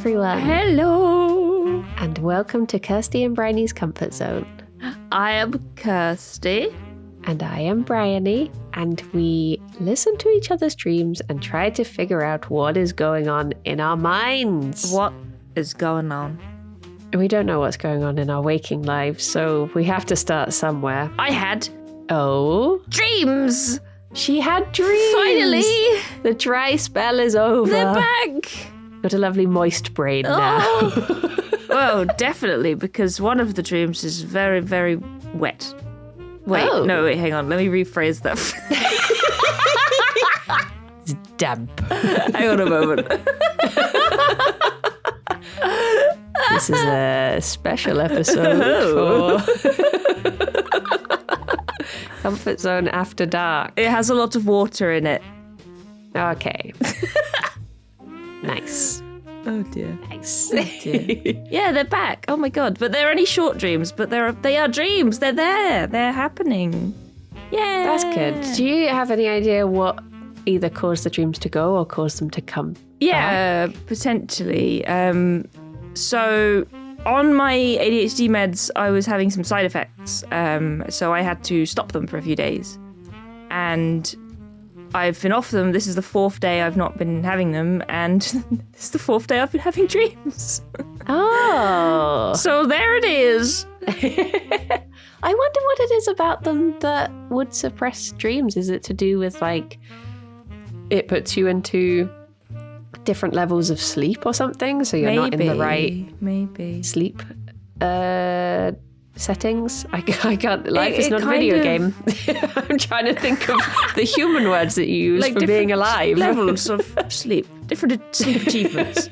everyone. Hello. And welcome to Kirsty and Bryony's Comfort Zone. I am Kirsty. And I am Bryony. And we listen to each other's dreams and try to figure out what is going on in our minds. What is going on? We don't know what's going on in our waking lives, so we have to start somewhere. I had dreams. She had dreams. Finally. The dry spell is over. They're back. Got a lovely moist brain now. Well, definitely, because one of the dreams is very, very wet. Wait, hang on. Let me rephrase that. It's damp. Hang on a moment. This is a special episode for Comfort Zone After Dark. It has a lot of water in it. Okay. Nice. Oh dear. Nice. Oh dear. Yeah, they're back. Oh my god. But they're only short dreams, but they are dreams. They're there. They're happening. Yeah. That's good. Do you have any idea what either caused the dreams to go or caused them to come back? Potentially. So on my ADHD meds, I was having some side effects. So I had to stop them for a few days. And I've been off them. This is the 4th day I've not been having them. And this is the 4th day I've been having dreams. Oh. So there it is. I wonder what it is about them that would suppress dreams. Is it to do with, like, it puts you into different levels of sleep or something? So you're not in the right sleep settings? I can't. Life is not a video game. I'm trying to think of the human words that you use for being alive. Levels of sleep, different sleep achievements.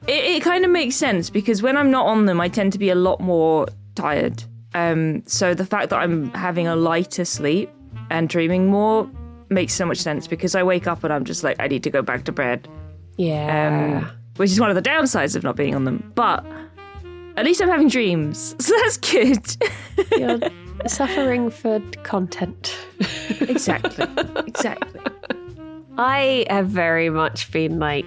It kind of makes sense because when I'm not on them, I tend to be a lot more tired. So the fact that I'm having a lighter sleep and dreaming more makes so much sense because I wake up and I'm just like, I need to go back to bed. Yeah. Which is one of the downsides of not being on them. But at least I'm having dreams, so that's good. You're suffering for content. Exactly. I have very much been like,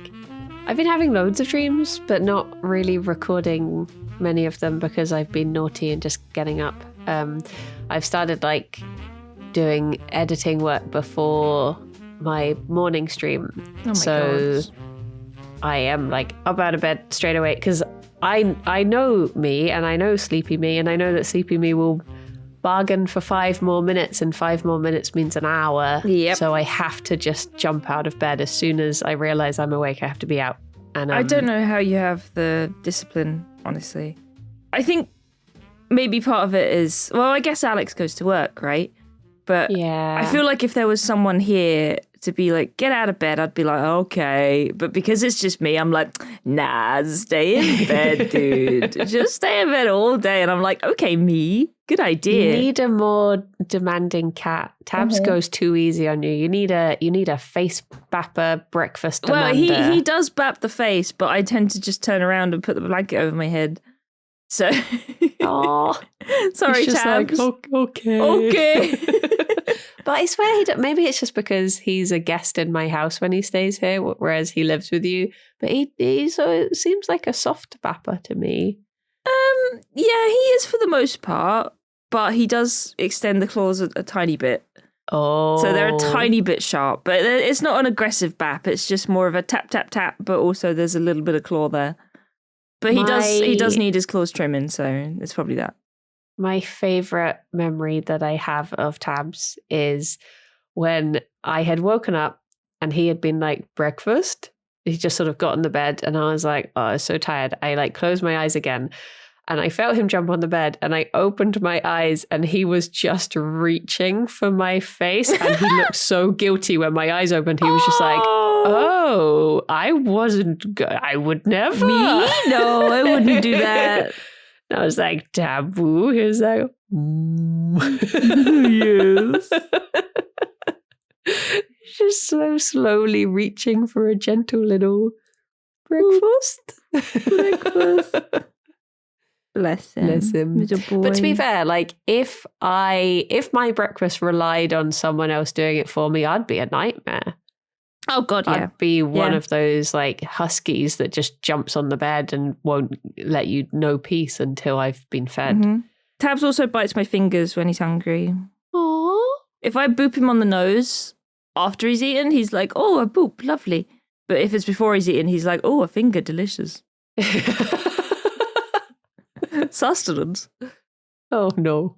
I've been having loads of dreams, but not really recording many of them because I've been naughty and just getting up. I've started like doing editing work before my morning stream. Oh my God. I am like up out of bed straight away because I know me and I know Sleepy Me and I know that Sleepy Me will bargain for 5 more minutes and 5 more minutes means an hour. Yep. So I have to just jump out of bed as soon as I realize I'm awake. I have to be out. And I don't know how you have the discipline, honestly. I think maybe part of it is, well, I guess Alex goes to work, right? But yeah. I feel like if there was someone here to be like, get out of bed, I'd be like, okay. But because it's just me, I'm like, nah, stay in bed, dude. Just stay in bed all day. And I'm like, okay, me. Good idea. You need a more demanding cat. Tabs goes too easy on you. You need a face bapper breakfast demander. Well, he does bap the face, but I tend to just turn around and put the blanket over my head. So, oh, sorry, Tabs. Like, okay. But I swear maybe it's just because he's a guest in my house when he stays here, whereas he lives with you. But he so it seems like a soft bapper to me. Yeah, he is for the most part, but he does extend the claws a tiny bit. Oh, so they're a tiny bit sharp, but it's not an aggressive bap. It's just more of a tap, tap, tap. But also there's a little bit of claw there. But he does need his claws trimming, so it's probably that. My favourite memory that I have of Tabs is when I had woken up and he had been like, breakfast? He just sort of got in the bed and I was like, oh, I was so tired. I like closed my eyes again and I felt him jump on the bed and I opened my eyes and he was just reaching for my face and he looked so guilty when my eyes opened. He was just like, oh, I wasn't good. I would never. Me? No, I wouldn't do that. And I was like, taboo. He was like, yes. Just so slowly reaching for a gentle little breakfast. Bless him. Little boy. But to be fair, like if my breakfast relied on someone else doing it for me, I'd be a nightmare. Oh, God, yeah. I'd be one Yeah. of those like huskies that just jumps on the bed and won't let you know peace until I've been fed. Mhm. Tabs also bites my fingers when he's hungry. Aww. If I boop him on the nose after he's eaten, he's like, oh, a boop, lovely. But if it's before he's eaten, he's like, oh, a finger, delicious. Sustenance. Oh, no.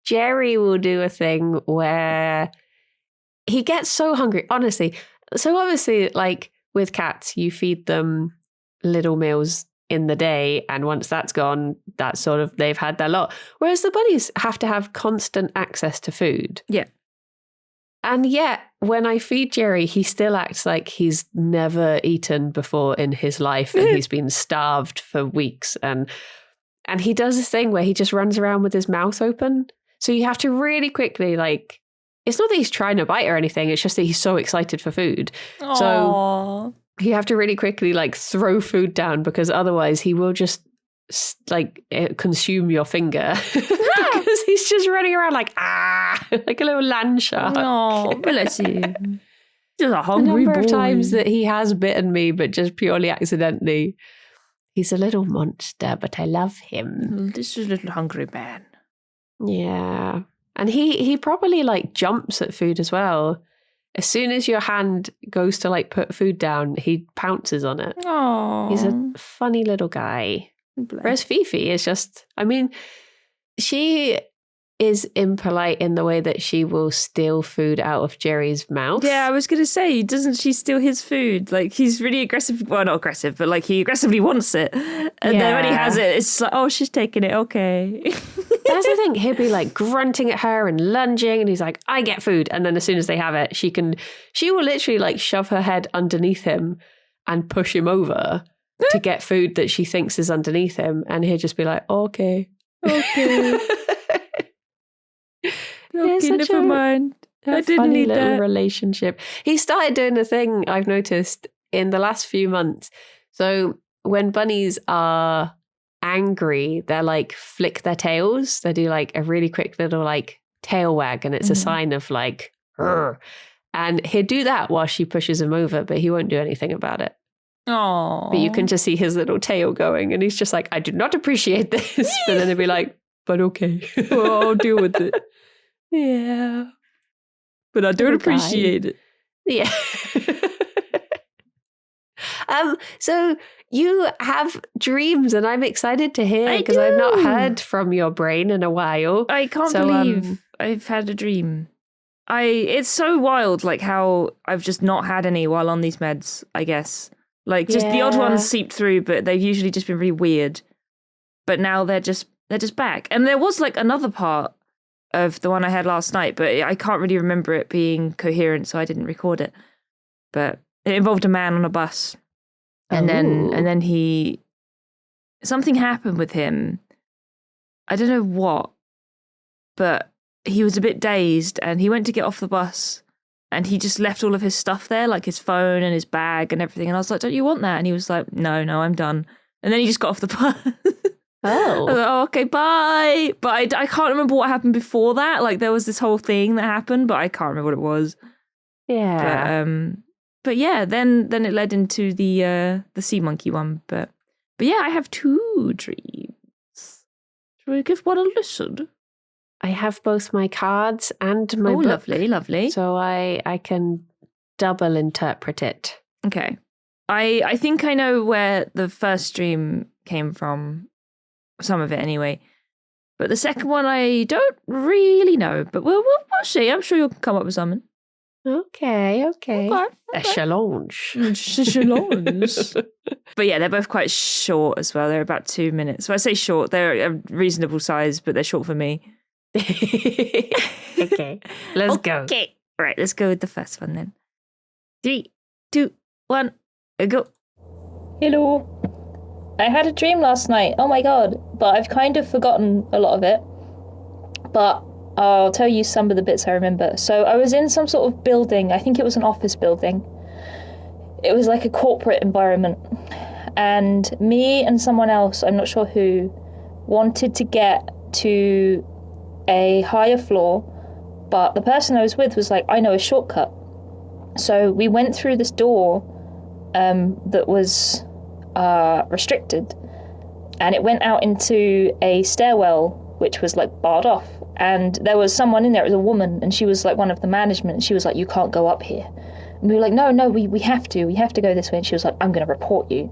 Jerry will do a thing where he gets so hungry, honestly. So obviously, like with cats, you feed them little meals in the day, and once that's gone, that's sort of, they've had their lot. Whereas the bunnies have to have constant access to food. Yeah. And yet, when I feed Jerry, he still acts like he's never eaten before in his life, and he's been starved for weeks. And he does this thing where he just runs around with his mouth open. So you have to really quickly, like, it's not that he's trying to bite or anything, it's just that he's so excited for food. Aww. So you have to really quickly, like, throw food down, because otherwise he will just, like, consume your finger. Because he's just running around like, like a little land shark. Oh, bless you. Just a The hungry number boy. of times that he has bitten me, but just purely accidentally. He's a little monster, but I love him. This is a little hungry man. Yeah. And he probably like jumps at food as well. As soon as your hand goes to like put food down, he pounces on it. Oh, He's a funny little guy. Whereas Fifi is just, I mean, she is impolite in the way that she will steal food out of Jerry's mouth. Yeah, I was going to say, doesn't she steal his food? Like, he's really aggressive. Well, not aggressive, but like he aggressively wants it. And then when he has it, it's like, oh, she's taking it. Okay. That's the thing. He'll be like grunting at her and lunging, and he's like, I get food. And then as soon as they have it, she will literally like shove her head underneath him and push him over to get food that she thinks is underneath him. And he'll just be like, okay. Okay. Okay, never mind. I didn't funny need little that. relationship. He started doing a thing I've noticed in the last few months. So when bunnies are angry, they're like flick their tails. They do like a really quick little like tail wag, and it's a sign of like, "Rrr." And he'll do that while she pushes him over, but he won't do anything about it. Aww. But you can just see his little tail going, and he's just like, I do not appreciate this. But then he'll be like, but okay. Well, I'll deal with it. Yeah. But I don't Little guy. appreciate it. Yeah. So you have dreams, and I'm excited to hear, I because I've not do. heard from your brain in a while. I can't So, believe I've had a dream. It's so wild, like how I've just not had any while on these meds, I guess. Like just the odd Yeah. ones seeped through, but they've usually just been really weird. But now they're just back. And there was like another part of the one I had last night, but I can't really remember it being coherent, so I didn't record it. But it involved a man on a bus. And then something happened with him. I don't know what, but he was a bit dazed, and he went to get off the bus, and he just left all of his stuff there, like his phone and his bag and everything. And I was like, don't you want that? And he was like, no, I'm done. And then he just got off the bus. I was like, oh, okay, bye. But I can't remember what happened before that. Like there was this whole thing that happened, but I can't remember what it was. Yeah. But yeah, then it led into the sea monkey one. But yeah, I have 2 dreams. Shall we give one a listen? I have both my cards and my book. Lovely. So I can double interpret it. Okay. I think I know where the first dream came from. Some of it anyway. But the second one I don't really know. But we'll see. I'm sure you'll come up with something. Okay. Okay. Echelons. Echelons. But yeah, they're both quite short as well. They're about 2 minutes. So I say short, they're a reasonable size, but they're short for me. Okay. Let's go. Okay. Right, let's go with the first one then. 3, 2, 1, go. Hello. I had a dream last night. Oh my god. But I've kind of forgotten a lot of it. But I'll tell you some of the bits I remember. So I was in some sort of building. I think it was an office building. It was like a corporate environment. And me and someone else, I'm not sure who, wanted to get to a higher floor. But the person I was with was like, I know a shortcut. So we went through this door that was restricted, and it went out into a stairwell which was like barred off, and there was someone in there. It was a woman, and she was like one of the management, and she was like, "You can't go up here." And we were like, no, we have to go this way. And she was like, "I'm going to report you."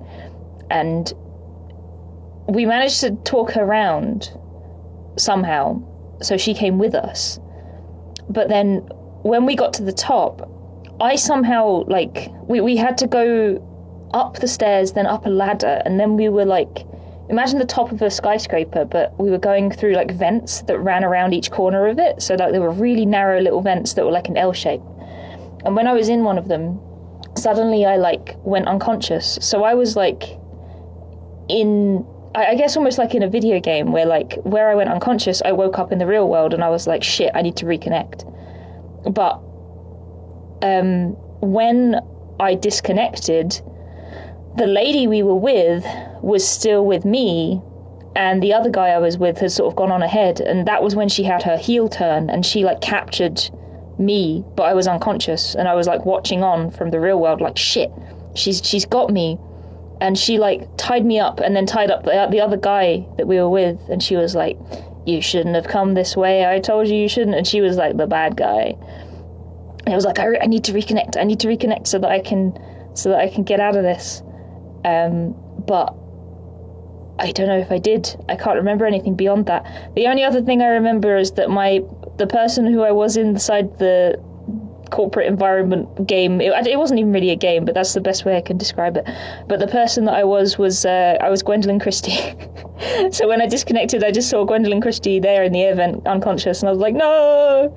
And we managed to talk her around somehow, so she came with us. But then when we got to the top, I somehow, like, we had to go up the stairs, then up a ladder, and then we were like, imagine the top of a skyscraper, but we were going through like vents that ran around each corner of it. So like there were really narrow little vents that were like an L shape. And when I was in one of them, suddenly I like went unconscious. So I was like in, I guess almost like in a video game where like where I went unconscious, I woke up in the real world and I was like, shit, I need to reconnect. But when I disconnected, the lady we were with was still with me, and the other guy I was with had sort of gone on ahead, and that was when she had her heel turn and she like captured me, but I was unconscious, and I was like watching on from the real world like, shit, she's got me. And she like tied me up and then tied up the other guy that we were with, and she was like, "You shouldn't have come this way, I told you shouldn't." And she was like the bad guy, and I was like, I need to reconnect so that I can get out of this. But I don't know if I did. I can't remember anything beyond that. The only other thing I remember is that the person who I was inside the corporate environment game, it wasn't even really a game, but that's the best way I can describe it. But the person that I was Gwendolyn Christie. So when I disconnected, I just saw Gwendolyn Christie there in the air vent, unconscious, and I was like, no!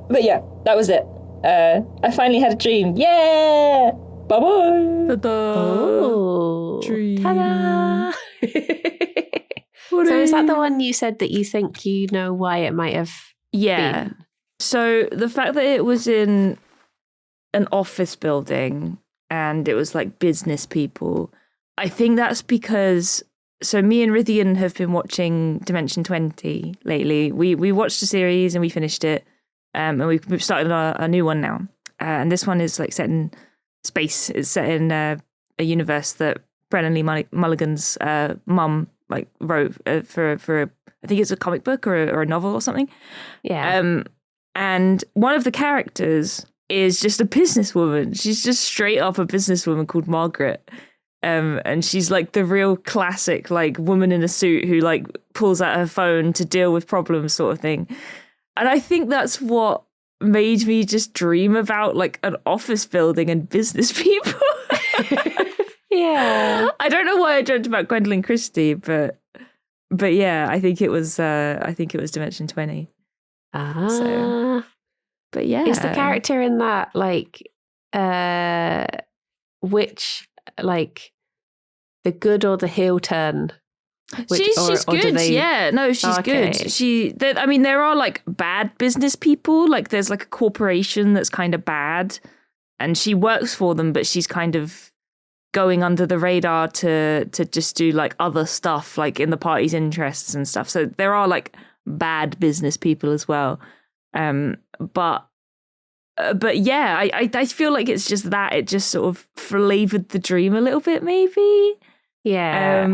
But yeah, that was it. I finally had a dream. Yeah! Bye-bye! Oh, Dream. Ta-da! So is that the one you said that you think you know why it might have been? So the fact that it was in an office building and it was like business people, I think that's because, so me and Rithian have been watching Dimension 20 lately. We watched a series and we finished it, and we've started a new one now. And this one is like set in space. It's set in a universe that Brennan Lee Mulligan's mum like wrote for I think it's a comic book or a novel or something. Yeah. And one of the characters is just a businesswoman. She's just straight up a businesswoman called Margaret. And she's like the real classic like woman in a suit who like pulls out her phone to deal with problems sort of thing. And I think that's what made me just dream about like an office building and business people. Yeah. I don't know why I dreamt about Gwendolyn Christie, but yeah, I think it was Dimension 20. So, but yeah. Is the character in that like which like the good or the heel turn? She's good. Yeah, no, she's good. There are like bad business people. Like there's like a corporation that's kind of bad, and she works for them, but she's kind of going under the radar to just do like other stuff, like in the party's interests and stuff. So there are like bad business people as well. But yeah, I feel like it's just that it just sort of flavored the dream a little bit, maybe. Yeah.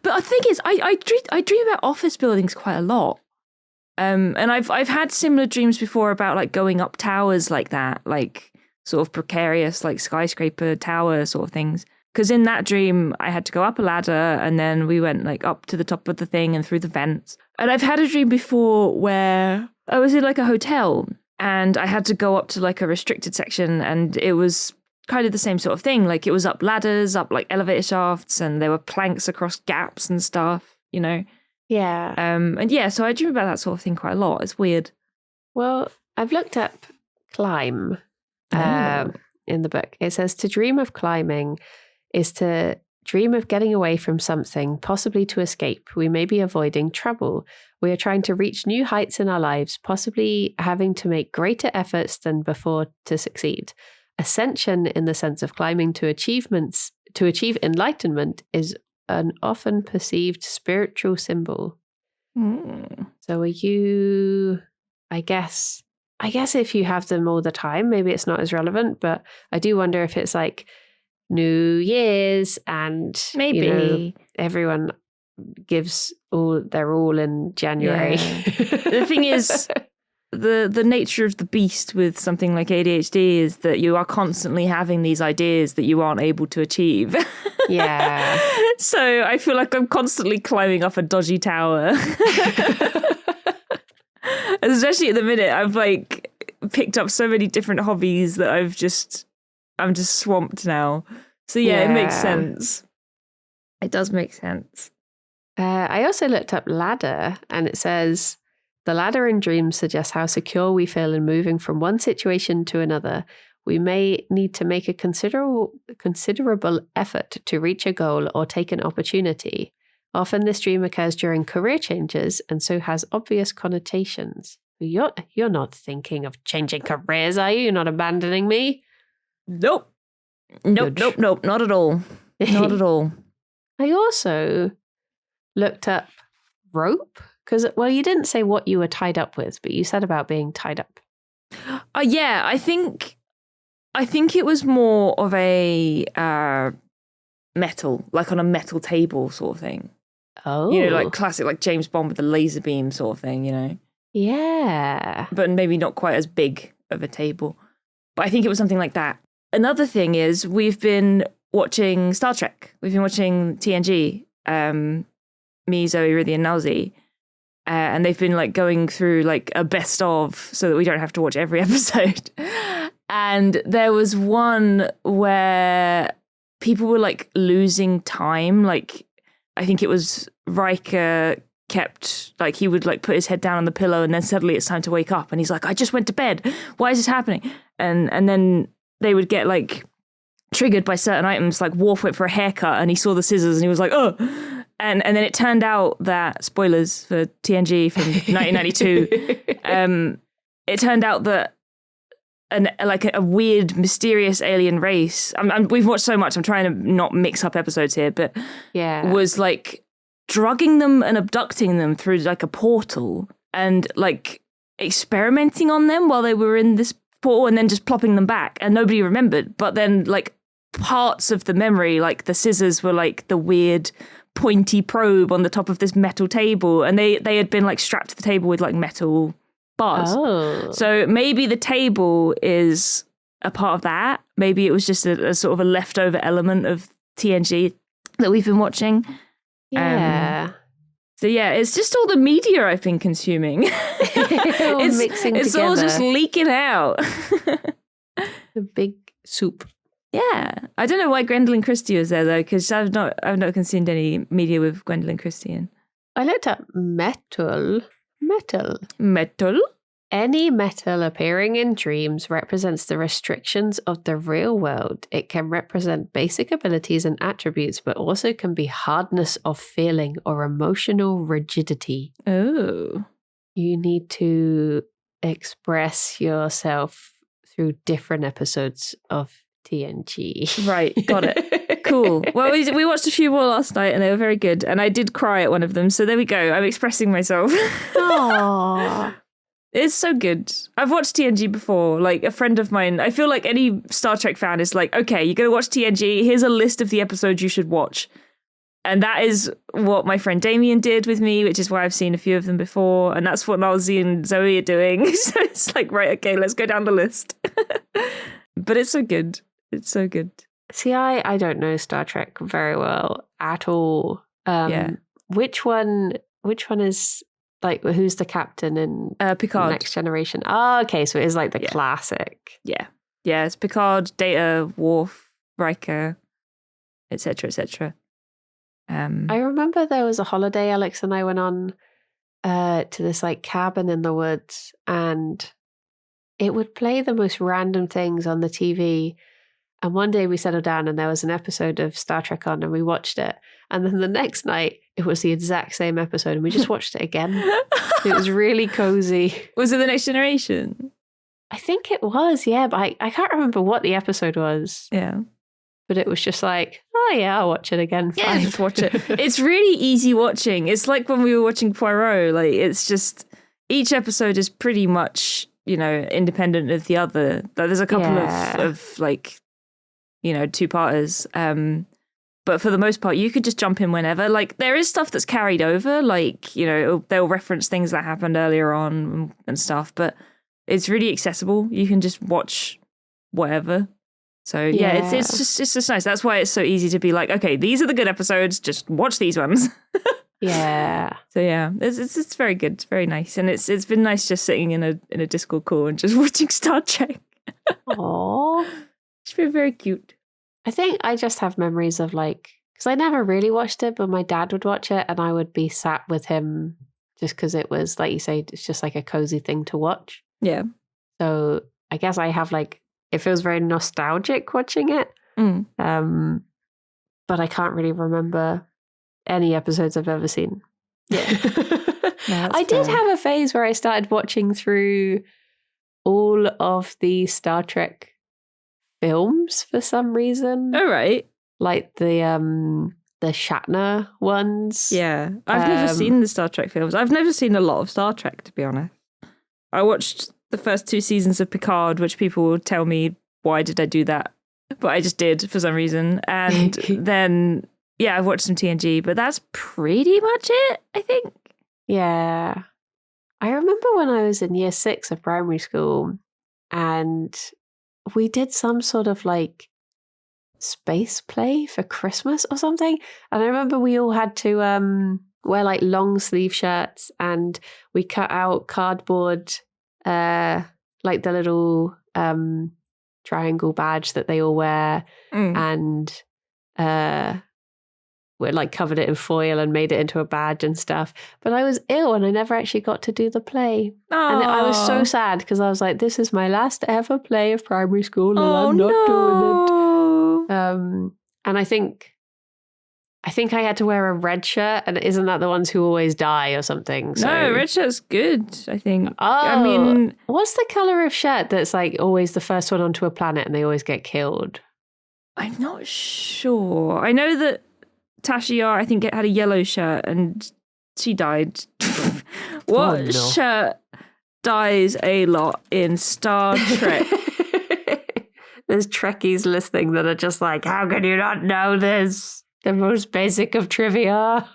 But I think I dream about office buildings quite a lot. And I've had similar dreams before about like going up towers like that, like sort of precarious like skyscraper tower sort of things. Because in that dream, I had to go up a ladder and then we went like up to the top of the thing and through the vents. And I've had a dream before where I was in like a hotel and I had to go up to like a restricted section, and it was kind of the same sort of thing. Like it was up ladders, up like elevator shafts, and there were planks across gaps and stuff, you know? Yeah. And yeah, so I dream about that sort of thing quite a lot. It's weird. Well, I've looked up climb in the book. It says to dream of climbing is to dream of getting away from something, possibly to escape. We may be avoiding trouble. We are trying to reach new heights in our lives, possibly having to make greater efforts than before to succeed. Ascension, in the sense of climbing to achieve enlightenment, is an often perceived spiritual symbol. So are you, I guess, I guess if you have them all the time, maybe it's not as relevant, but I do wonder if it's like New Year's and Maybe. Everyone gives their all in January. Yeah. The thing is, the nature of the beast with something like ADHD is that you are constantly having these ideas that you aren't able to achieve. Yeah. So I feel like I'm constantly climbing up a dodgy tower. Especially at the minute, I've like picked up so many different hobbies that I'm just swamped now. So yeah, it makes sense. It does make sense. I also looked up ladder, and it says the ladder in dreams suggests how secure we feel in moving from one situation to another. We may need to make a considerable effort to reach a goal or take an opportunity. Often this dream occurs during career changes and so has obvious connotations. You're not thinking of changing careers, are you? You're not abandoning me? Nope, not at all. Not at all. I also looked up rope because, well, you didn't say what you were tied up with, but you said about being tied up. Yeah, I think it was more of a metal, like on a metal table sort of thing. Oh. You know, like classic, like James Bond with the laser beam sort of thing, you know? Yeah. But maybe not quite as big of a table. But I think it was something like that. Another thing is we've been watching Star Trek. We've been watching TNG, me, Zoe, Ruthie, and Nalzi. And they've been like going through like a best of so that we don't have to watch every episode. And there was one where people were like losing time. Like, I think it was Riker kept, like, he would like put his head down on the pillow and then suddenly it's time to wake up. And he's like, I just went to bed. Why is this happening? And then they would get like triggered by certain items, like Worf went for a haircut and he saw the scissors and he was like, oh. And then it turned out that, spoilers for TNG from 1992, it turned out that a weird, mysterious alien race. We've watched so much. I'm trying to not mix up episodes here, but was like drugging them and abducting them through like a portal and like experimenting on them while they were in this portal and then just plopping them back. And nobody remembered. But then like parts of the memory, like the scissors were like the weird pointy probe on the top of this metal table, and they had been like strapped to the table with like metal bars. Oh. So maybe the table is a part of that. Maybe it was just a sort of a leftover element of TNG that we've been watching. Yeah. So yeah, it's just all the media I've been consuming. It's all just leaking out. The big soup. Yeah, I don't know why Gwendolyn Christie was there though, because I've not consumed any media with Gwendolyn Christie in. I looked up metal. Any metal appearing in dreams represents the restrictions of the real world. It can represent basic abilities and attributes, but also can be hardness of feeling or emotional rigidity. Oh, you need to express yourself through different episodes of TNG. Right, got it. Cool. Well, we watched a few more last night and they were very good. And I did cry at one of them. So there we go. I'm expressing myself. Aww. It's so good. I've watched TNG before. Like a friend of mine, I feel like any Star Trek fan is like, okay, you're going to watch TNG. Here's a list of the episodes you should watch. And that is what my friend Damien did with me, which is why I've seen a few of them before. And that's what Nalzi and Zoe are doing. So it's like, right, okay, let's go down the list. But it's so good. It's so good. See, I don't know Star Trek very well at all. Which one is like, who's the captain in Picard? Next Generation? Oh, okay, so it is like the classic. Yeah. Yeah, it's Picard, Data, Worf, Riker, etc., etc. I remember there was a holiday Alex and I went on to this like cabin in the woods, and it would play the most random things on the TV. And one day we settled down and there was an episode of Star Trek on and we watched it. And then the next night it was the exact same episode and we just watched it again. It was really cozy. Was it The Next Generation? I think it was, yeah. But I can't remember what the episode was. Yeah. But it was just like, oh yeah, I'll watch it again. Fine. Yeah, just watch it. It's really easy watching. It's like when we were watching Poirot. Like, it's just, each episode is pretty much independent of the other. There's a couple of like, two-parters. But for the most part, you could just jump in whenever. Like, there is stuff that's carried over, like, they'll reference things that happened earlier on and stuff, but it's really accessible. You can just watch whatever. So, yeah, it's just nice. That's why it's so easy to be like, okay, these are the good episodes, just watch these ones. Yeah. So, yeah, it's very good. It's very nice. And it's been nice just sitting in a Discord call and just watching Star Trek. Aww. It's been very cute. I think I just have memories of like, because I never really watched it, but my dad would watch it and I would be sat with him just because it was, like you say, it's just like a cozy thing to watch. Yeah. So I guess I have like, it feels very nostalgic watching it. But I can't really remember any episodes I've ever seen. Yeah. I did have a phase where I started watching through all of the Star Trek films for some reason. Oh, right. Like the Shatner ones. Yeah. I've never seen the Star Trek films. I've never seen a lot of Star Trek, to be honest. I watched the first 2 seasons of Picard, which people would tell me, why did I do that? But I just did for some reason. And then, yeah, I've watched some TNG, but that's pretty much it, I think. Yeah. I remember when I was in year 6 of primary school and we did some sort of like space play for Christmas or something. And I remember we all had to wear like long sleeve shirts and we cut out cardboard, like the little triangle badge that they all wear. And we like covered it in foil and made it into a badge and stuff. But I was ill and I never actually got to do the play. Aww. And I was so sad because I was like, this is my last ever play of primary school and I'm not doing it. And I think I had to wear a red shirt, and isn't that the ones who always die or something? So, no, red shirt's good, I think. Oh, I mean, what's the colour of shirt that's like always the first one onto a planet and they always get killed? I'm not sure. I know that Tasha Yar, I think, had a yellow shirt and she died. What shirt dies a lot in Star Trek? There's Trekkies listening that are just like, how can you not know this? The most basic of trivia.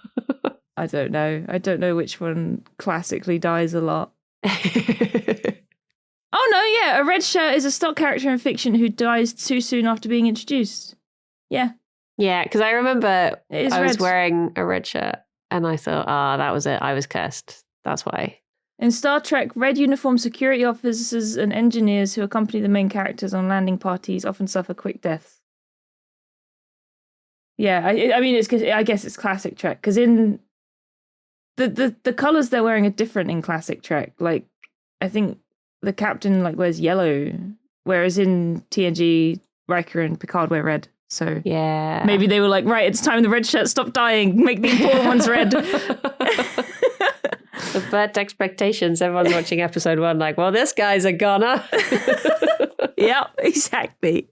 I don't know. I don't know which one classically dies a lot. Oh, no, yeah. A red shirt is a stock character in fiction who dies too soon after being introduced. Yeah. Yeah, because I remember I was red. wearing a red shirt and I thought, that was it. I was cursed. That's why. In Star Trek, red uniformed security officers and engineers who accompany the main characters on landing parties often suffer quick deaths. Yeah, I mean, I guess it's classic Trek, because in the colours they're wearing are different in classic Trek. Like, I think the captain like wears yellow, whereas in TNG, Riker and Picard wear red. So yeah, maybe they were like, right, it's time the red shirts stop dying. Make the important ones red. Subvert expectations. Everyone's watching episode 1 like, well, this guy's a goner. Yeah, exactly.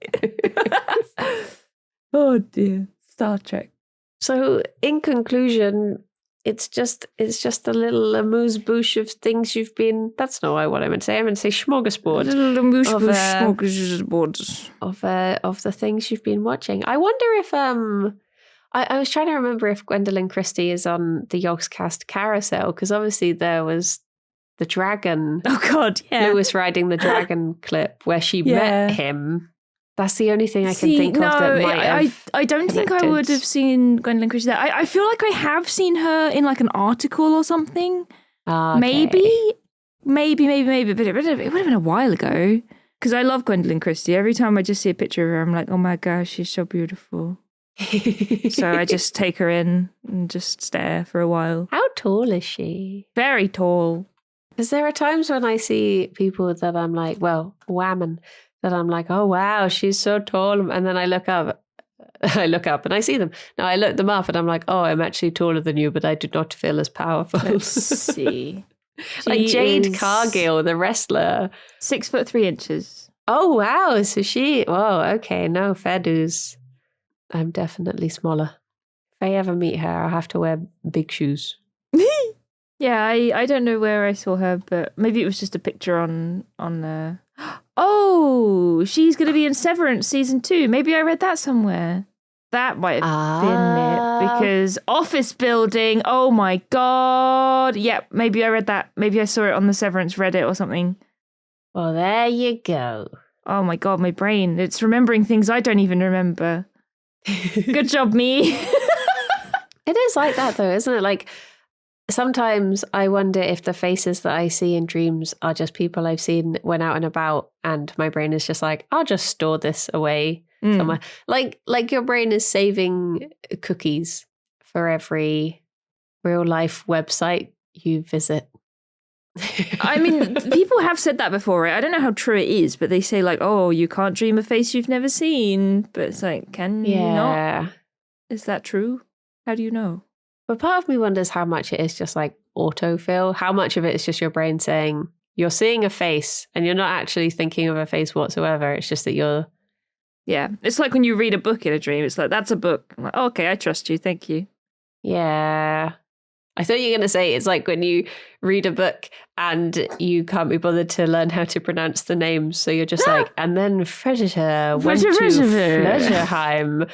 Oh dear, Star Trek. So in conclusion, it's just a little amuse-bouche of things you've been. That's not what I meant to say. I meant to say smorgasbord. A little smorgasbord of the things you've been watching. I wonder if I was trying to remember if Gwendolyn Christie is on the Yogscast carousel, because obviously there was the dragon. Oh God, yeah. Lewis riding the dragon clip where she met him. That's the only thing I can think of that might have I don't think I would have seen Gwendolyn Christie there. I feel like I have seen her in like an article or something. Okay. Maybe, but it would have been a while ago. Because I love Gwendolyn Christie. Every time I just see a picture of her, I'm like, oh my gosh, she's so beautiful. So I just take her in and just stare for a while. How tall is she? Very tall. Because there are times when I see people that I'm like, well, women, that I'm like, oh wow, she's so tall. And then I look up and I see them. Now I look them up and I'm like, oh, I'm actually taller than you, but I do not feel as powerful. Let's see. Like Jade Cargill, the wrestler. 6'3". Oh wow, so okay, no, fair dues. I'm definitely smaller. If I ever meet her, I'll have to wear big shoes. Yeah, I don't know where I saw her, but maybe it was just a picture on Oh, she's going to be in Severance season 2. Maybe I read that somewhere. That might have been it, because office building. Oh my god! Yep, maybe I read that. Maybe I saw it on the Severance Reddit or something. Well, there you go. Oh my god, my brain. It's remembering things I don't even remember. Good job, me. It is like that though, isn't it? Like, sometimes I wonder if the faces that I see in dreams are just people I've seen when out and about, and my brain is just like, I'll just store this away somewhere. Like your brain is saving cookies for every real life website you visit. I mean, people have said that before, right? I don't know how true it is, but they say like, oh, you can't dream a face you've never seen. But it's like, can you not? Is that true? How do you know? But part of me wonders how much it is just like autofill. How much of it is just your brain saying you're seeing a face and you're not actually thinking of a face whatsoever. It's just that you're... Yeah. It's like when you read a book in a dream. It's like, that's a book. I'm like, oh, okay, I trust you. Thank you. Yeah. I thought you were going to say it's like when you read a book and you can't be bothered to learn how to pronounce the names. So you're just like, and then Freditor went to Fleischerheim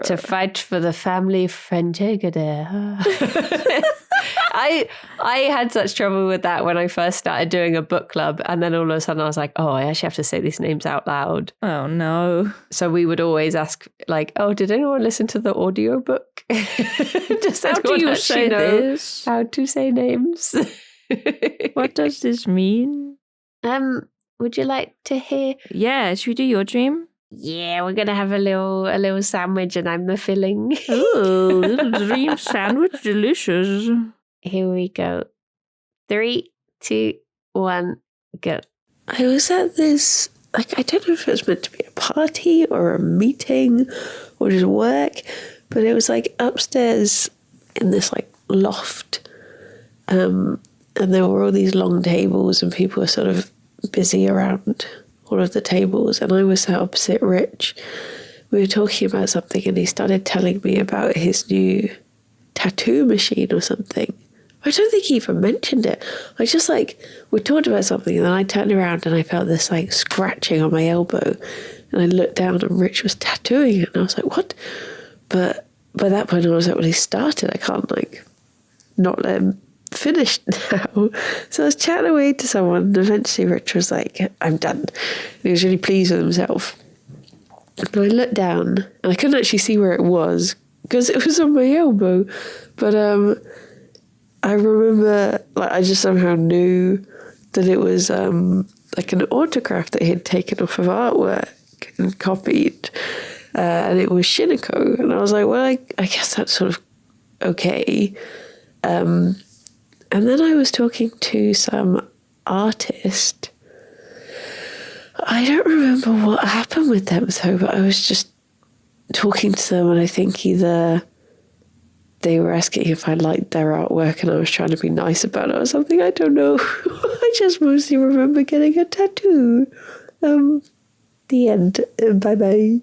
to fight for the family Frentigader. I had such trouble with that when I first started doing a book club. And then all of a sudden I was like, oh, I actually have to say these names out loud. Oh, no. So we would always ask like, oh, did anyone listen to the audiobook? Just how do you say this? How to say names. What does this mean? Would you like to hear? Yeah, should we do your dream? Yeah, we're gonna have a little sandwich, and I'm the filling. Ooh, little dream sandwich, delicious. Here we go. 3, 2, 1, go. I was at this, like, I don't know if it was meant to be a party or a meeting or just work, but it was like upstairs in this like loft. And there were all these long tables and people were sort of busy around all of the tables, and I was sat opposite Rich. We were talking about something and he started telling me about his new tattoo machine or something. I don't think he even mentioned it. I just like, we talked about something and then I turned around and I felt this like scratching on my elbow, and I looked down and Rich was tattooing it and I was like, what? But by that point I was like, well, he started. I can't like not let him finish now. So I was chatting away to someone and eventually Rich was like, I'm done. And he was really pleased with himself. And I looked down and I couldn't actually see where it was because it was on my elbow. But I remember, like, I just somehow knew that it was like an autograph that he had taken off of artwork and copied, and it was Shiniko. And I was like, well, I guess that's sort of okay. And then I was talking to some artist. I don't remember what happened with them though, but I was just talking to them, and I think either they were asking if I liked their artwork and I was trying to be nice about it or something. I don't know. I just mostly remember getting a tattoo. The end. Bye-bye.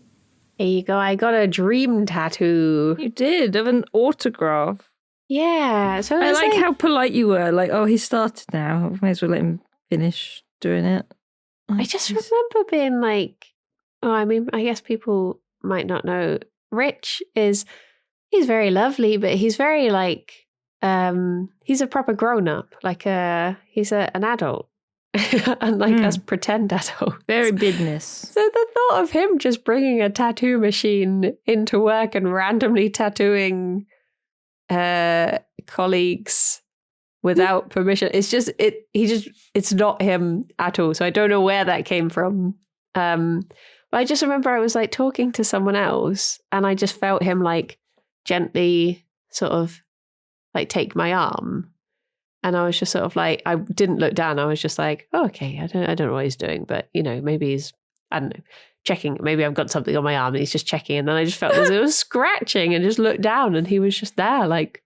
Here you go. I got a dream tattoo. You did, of an autograph. Yeah. So I like how polite you were. Like, oh, he started now. Might as well let him finish doing it. I just remember being like, oh, I mean, I guess people might not know. Rich he's very lovely, but he's very like, he's a proper grown up. Like, he's an adult. Unlike us pretend adults. Very business. So the thought of him just bringing a tattoo machine into work and randomly tattooing colleagues without permission, it's not him at all. So I don't know where that came from. But I just remember I was like talking to someone else and I just felt him like gently sort of like take my arm. And I was just sort of like, I didn't look down. I was just like, oh, okay, I don't know what he's doing, but you know, maybe he's, I don't know, checking. Maybe I've got something on my arm and he's just checking. And then I just felt as it was scratching and just looked down and he was just there like,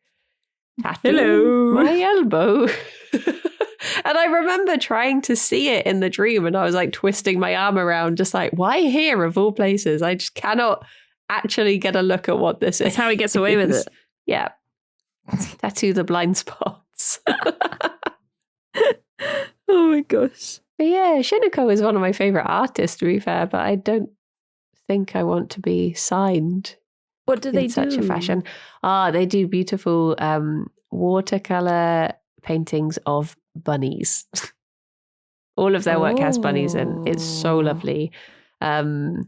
hello, my elbow. And I remember trying to see it in the dream and I was like twisting my arm around, just like, why here of all places? I just cannot actually get a look at what this is. That's how he gets away with it. Yeah. Tattoo the blind spots. Oh my gosh. But yeah, Shinako is one of my favourite artists, to be fair, but I don't think I want to be signed What do they in such a do? fashion. They do beautiful watercolour paintings of bunnies. All of their work has bunnies in. It's so lovely. I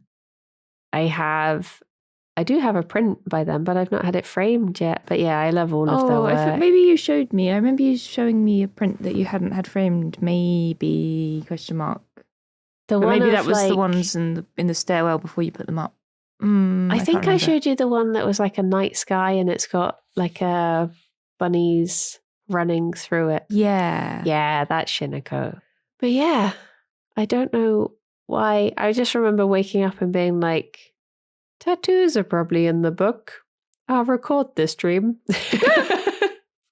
do have a print by them, but I've not had it framed yet. But yeah, I love all of their work. Maybe you showed me. I remember you showing me a print that you hadn't had framed. Maybe ? The But one maybe of, that was the like- ones in the stairwell before you put them up. I think can't I remember. showed you the one that was like a night sky and it's got like a bunnies running through it. Yeah. Yeah, that's Shinako. But yeah, I don't know why. I just remember waking up and being like, tattoos are probably in the book. I'll record this dream.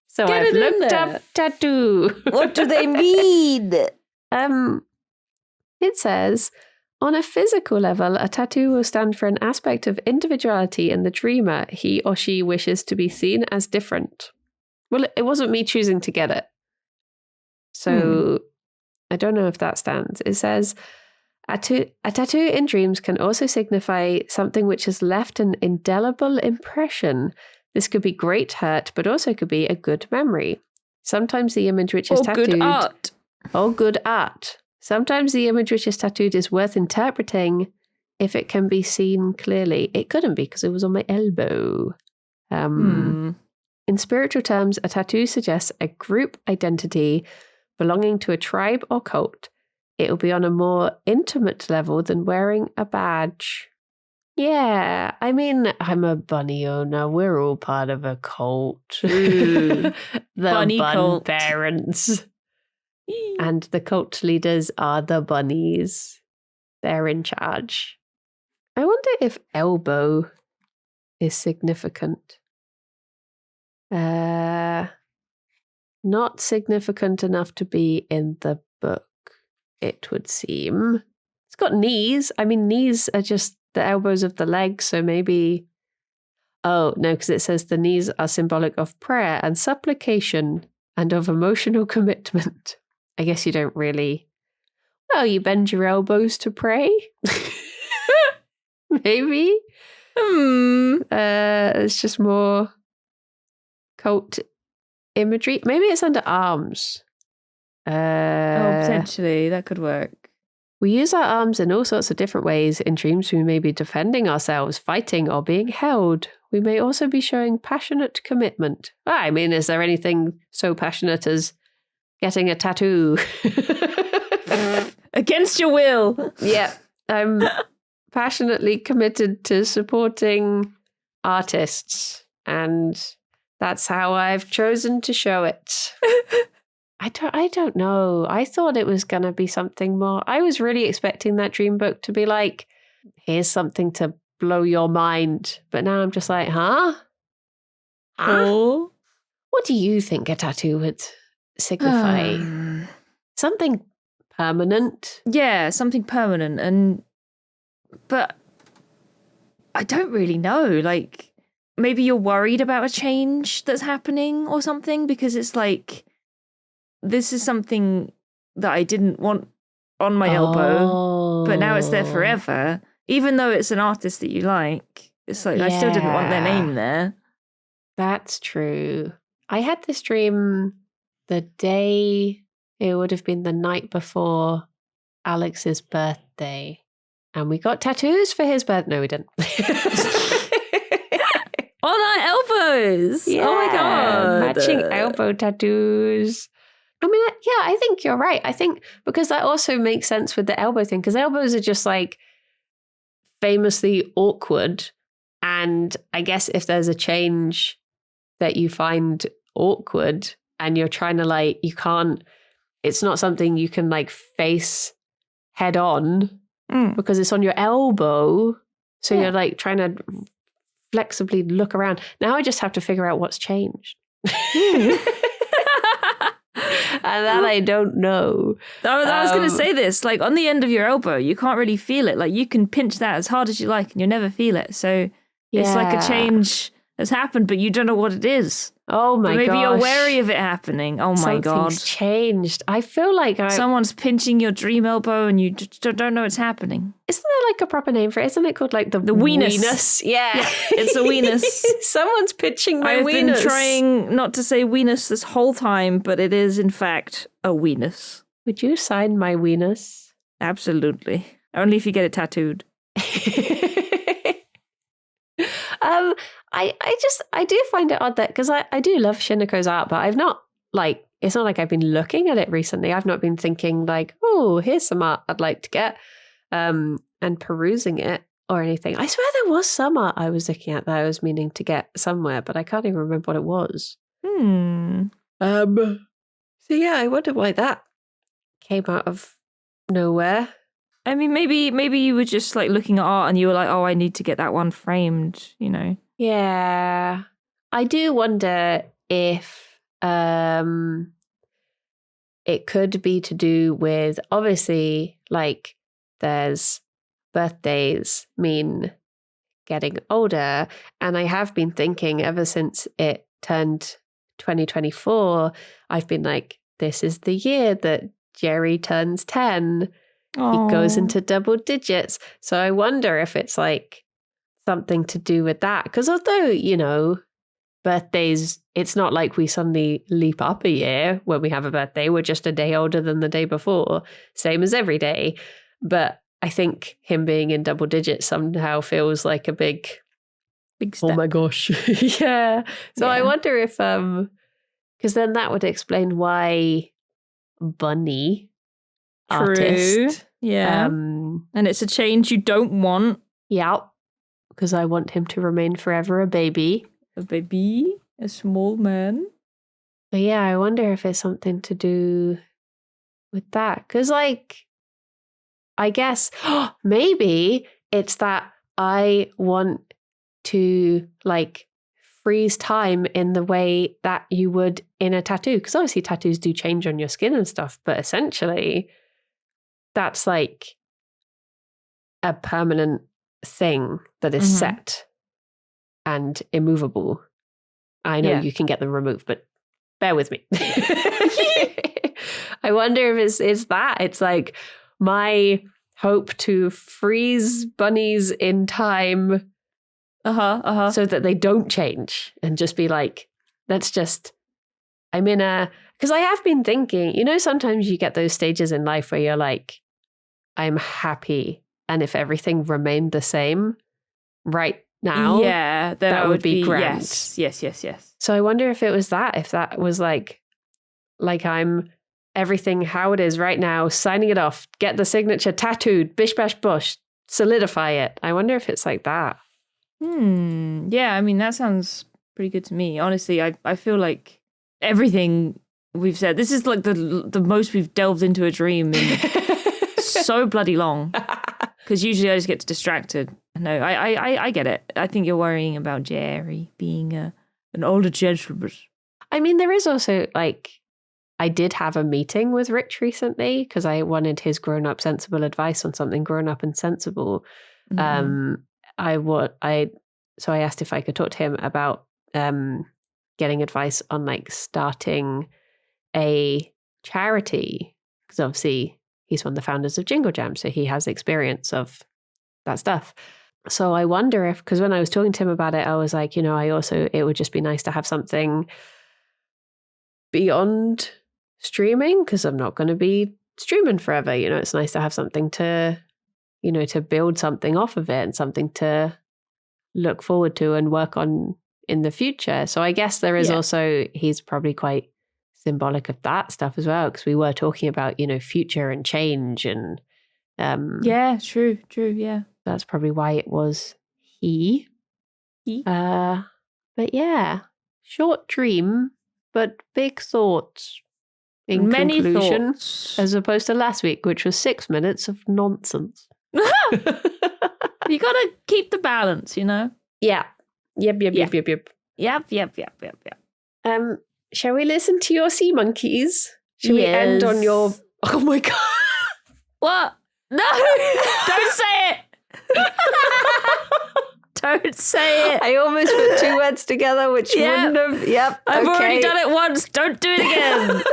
So Get I've it in looked there. up tattoo. What do they mean? It says, on a physical level, a tattoo will stand for an aspect of individuality in the dreamer he or she wishes to be seen as different. Well, it wasn't me choosing to get it. So I don't know if that stands. It says, a tattoo in dreams can also signify something which has left an indelible impression. This could be great hurt, but also could be a good memory. Sometimes the image which is tattooed... good art. Oh, good art. Sometimes the image which is tattooed is worth interpreting if it can be seen clearly. It couldn't be because it was on my elbow. In spiritual terms, a tattoo suggests a group identity belonging to a tribe or cult. It will be on a more intimate level than wearing a badge. Yeah, I mean, I'm a bunny owner. We're all part of a cult. The Bunny bun cult. parents. And the cult leaders are the bunnies. They're in charge. I wonder if elbow is significant. Not significant enough to be in the book, it would seem. It's got knees. I mean, knees are just the elbows of the legs, so maybe... Oh, no, because it says the knees are symbolic of prayer and supplication and of emotional commitment. I guess you don't really... Well, you bend your elbows to pray. Maybe. It's just more cult imagery. Maybe it's under arms. Potentially. That could work. We use our arms in all sorts of different ways. In dreams, we may be defending ourselves, fighting, or being held. We may also be showing passionate commitment. I mean, is there anything so passionate as getting a tattoo? Against your will. Yeah, I'm passionately committed to supporting artists, and that's how I've chosen to show it. I don't know. I thought it was going to be something more. I was really expecting that dream book to be like, here's something to blow your mind. But now I'm just like, huh? Oh. What do you think a tattoo would signify? Something permanent? Yeah, something permanent. But I don't really know. Like, maybe you're worried about a change that's happening or something, because it's like, this is something that I didn't want on my elbow, but now it's there forever. Even though it's an artist that you like, it's like, I still didn't want their name there. That's true. I had this dream the day, it would have been the night before Alex's birthday. And we got tattoos for his birthday. No, we didn't. On our elbows. Yeah, oh my God. matching elbow tattoos. I mean, yeah, I think you're right. I think because that also makes sense with the elbow thing, because elbows are just like famously awkward. And I guess if there's a change that you find awkward and you're trying to like, you can't, it's not something you can like face head on because it's on your elbow. So you're like trying to flexibly look around. Now I just have to figure out what's changed. And that I don't know. I was going to say this, like on the end of your elbow, you can't really feel it. Like you can pinch that as hard as you like and you'll never feel it. So it's like a change has happened, but you don't know what it is. Oh my god! Maybe you're wary of it happening. Oh my god! Something's changed. I feel like someone's pinching your dream elbow and you just don't know what's happening. Isn't there like a proper name for it? Isn't it called like the weenus? Yeah, it's a weenus. Someone's pinching my I've weenus. been trying not to say weenus this whole time, but it is in fact a weenus. Would you sign my weenus? Absolutely. Only if you get it tattooed. I do find it odd that because I do love Shiniko's art, but I've not like it's not like I've been looking at it recently. I've not been thinking like, oh, here's some art I'd like to get, and perusing it or anything. I swear there was some art I was looking at that I was meaning to get somewhere, but I can't even remember what it was. So yeah, I wonder why that came out of nowhere. I mean, maybe you were just like looking at art and you were like, oh, I need to get that one framed, you know? Yeah. I do wonder if it could be to do with, obviously, like there's birthdays mean getting older. And I have been thinking ever since it turned 2024, I've been like, this is the year that Jerry turns 10. Aww. He goes into double digits. So I wonder if it's like something to do with that. Because although, you know, birthdays, it's not like we suddenly leap up a year when we have a birthday. We're just a day older than the day before, same as every day. But I think him being in double digits somehow feels like a big step. Oh my gosh. Yeah. So I wonder if, because then that would explain why Bunny artist. Yeah. And it's a change you don't want. Yeah. Because I want him to remain forever a baby. A baby? A small man? But yeah, I wonder if it's something to do with that. Because, like, I guess maybe it's that I want to, like, freeze time in the way that you would in a tattoo. Because obviously tattoos do change on your skin and stuff. But essentially, that's like a permanent thing that is set and immovable. I know you can get them removed, but bear with me. I wonder if it's that. It's like my hope to freeze bunnies in time so that they don't change and just be like, let's just, I'm in a, because I have been thinking, you know, sometimes you get those stages in life where you're like, I'm happy. And if everything remained the same right now, that would be grand. Yes. So I wonder if it was that, if that was like I'm everything how it is right now, signing it off, get the signature tattooed, bish bash bush, solidify it. I wonder if it's like that. Yeah, I mean, that sounds pretty good to me. Honestly, I feel like everything we've said, this is like the most we've delved into a dream in so bloody long. Because usually I just get distracted. No, I get it. I think you're worrying about Jerry being an older gentleman. I mean, there is also, like, I did have a meeting with Rich recently because I wanted his grown-up sensible advice on something grown-up and sensible. So I asked if I could talk to him about getting advice on, like, starting a charity. Because obviously he's one of the founders of Jingle Jam, so he has experience of that stuff. So I wonder if, because when I was talking to him about it, I was like, you know, it would just be nice to have something beyond streaming, because I'm not going to be streaming forever. You know, it's nice to have something to, you know, to build something off of it and something to look forward to and work on in the future. So I guess there is also, he's probably quite symbolic of that stuff as well, because we were talking about, you know, future and change and true, yeah. That's probably why it was he. But yeah, short dream, but big thoughts in many conclusion, thoughts. as opposed to last week, which was 6 minutes of nonsense. You gotta keep the balance, you know? Yeah. Yep. Shall we listen to your sea monkeys? Shall we end on your... Oh my God. What? No! Don't say it! Don't say it. I almost put two words together, which Yep. wouldn't have. Yep. I've already okay. done it once. Don't do it again.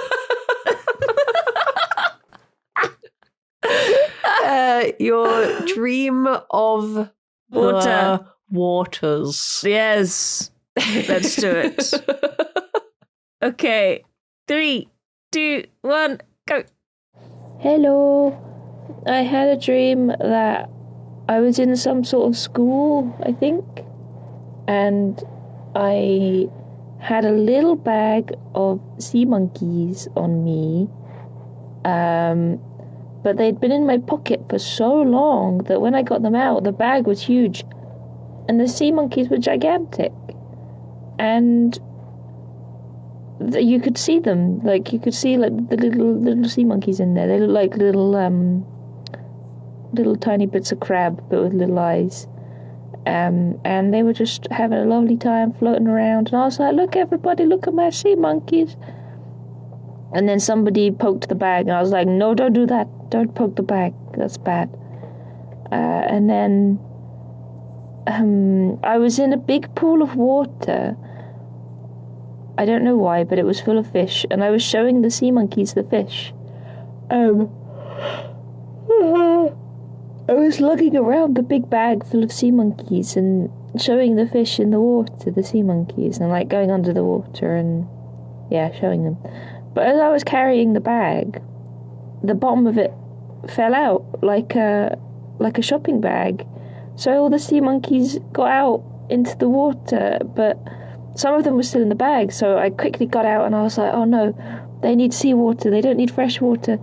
Your dream of Water. the waters. Yes. Let's do it. Okay. 3, 2, 1, go. Hello. I had a dream that I was in some sort of school, I think, and I had a little bag of sea monkeys on me. But they'd been in my pocket for so long that when I got them out, the bag was huge, and the sea monkeys were gigantic, and you could see them, like you could see like the little sea monkeys in there. They look like little tiny bits of crab, but with little eyes. And they were just having a lovely time floating around, and I was like, "Look, everybody, look at my sea monkeys." And then somebody poked the bag, and I was like, "No, don't do that. Don't poke the bag. That's bad." And then I was in a big pool of water. I don't know why, but it was full of fish, and I was showing the sea monkeys the fish. I was lugging around the big bag full of sea monkeys and showing the fish in the water, the sea monkeys, and like going under the water and showing them. But as I was carrying the bag, the bottom of it fell out like a shopping bag. So all the sea monkeys got out into the water, but some of them were still in the bag. So I quickly got out and I was like, "Oh no, they need seawater. They don't need fresh water."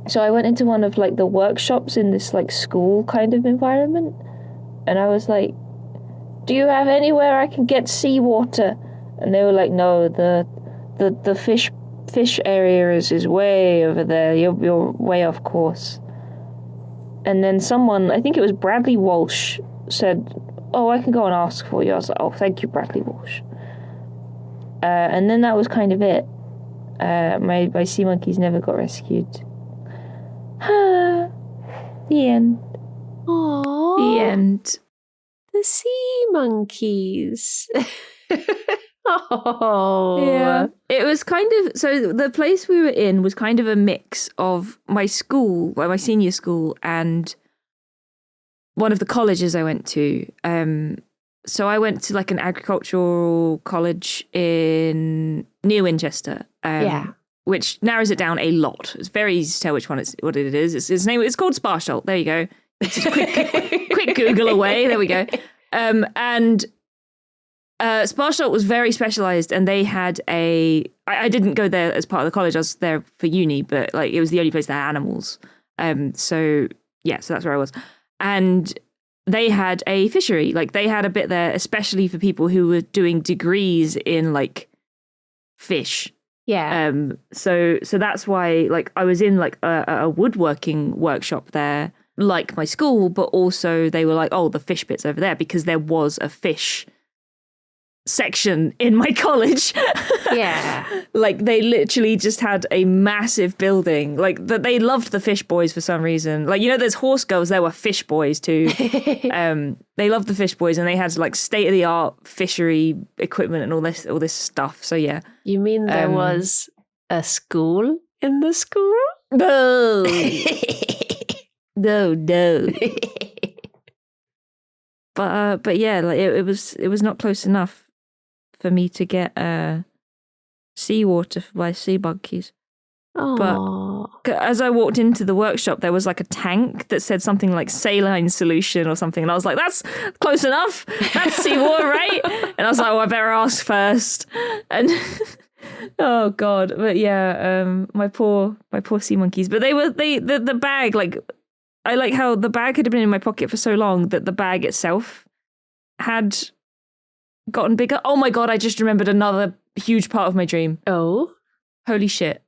So I went into one of like the workshops in this like school kind of environment, and I was like, "Do you have anywhere I can get seawater?" And they were like, "No, the fish area is way over there. You're way off course." And then someone, I think it was Bradley Walsh, said, "Oh, I can go and ask for you." I was like, "Oh, thank you, Bradley Walsh." And then that was kind of it. My sea monkeys never got rescued. The end. Aww. The end. The sea monkeys. Oh. Yeah. It was kind of, so the place we were in was kind of a mix of my school, well, my senior school, and one of the colleges I went to. So I went to like an agricultural college in near Winchester. Which narrows it down a lot. It's very easy to tell what it is. It's called Sparsholt. There you go. It's just a quick Google away. There we go. And Sparsholt was very specialised, and they had I didn't go there as part of the college. I was there for uni, but like it was the only place that had animals. So that's where I was. And they had a fishery. Like they had a bit there, especially for people who were doing degrees in like fish. Yeah. So that's why like I was in like a woodworking workshop there, like my school, but also they were like, "Oh, the fish bit's over there," because there was a fish section in my college. Yeah. Like they literally just had a massive building. Like that they loved the fish boys for some reason. Like, you know, there's horse girls, there were fish boys too. They loved the fish boys, and they had like state of the art fishery equipment and all this stuff. So yeah. You mean there was a school in the school? No. No. But yeah, like it was not close enough for me to get seawater for my sea monkeys. Oh. But as I walked into the workshop, there was like a tank that said something like saline solution or something, and I was like, "That's close enough. That's seawater, right?" And I was like, "Oh, I better ask first." And oh god, but yeah, my poor sea monkeys. But the bag, like I like how the bag had been in my pocket for so long that the bag itself had gotten bigger. Oh my god, I just remembered another huge part of my dream. Oh. Holy shit.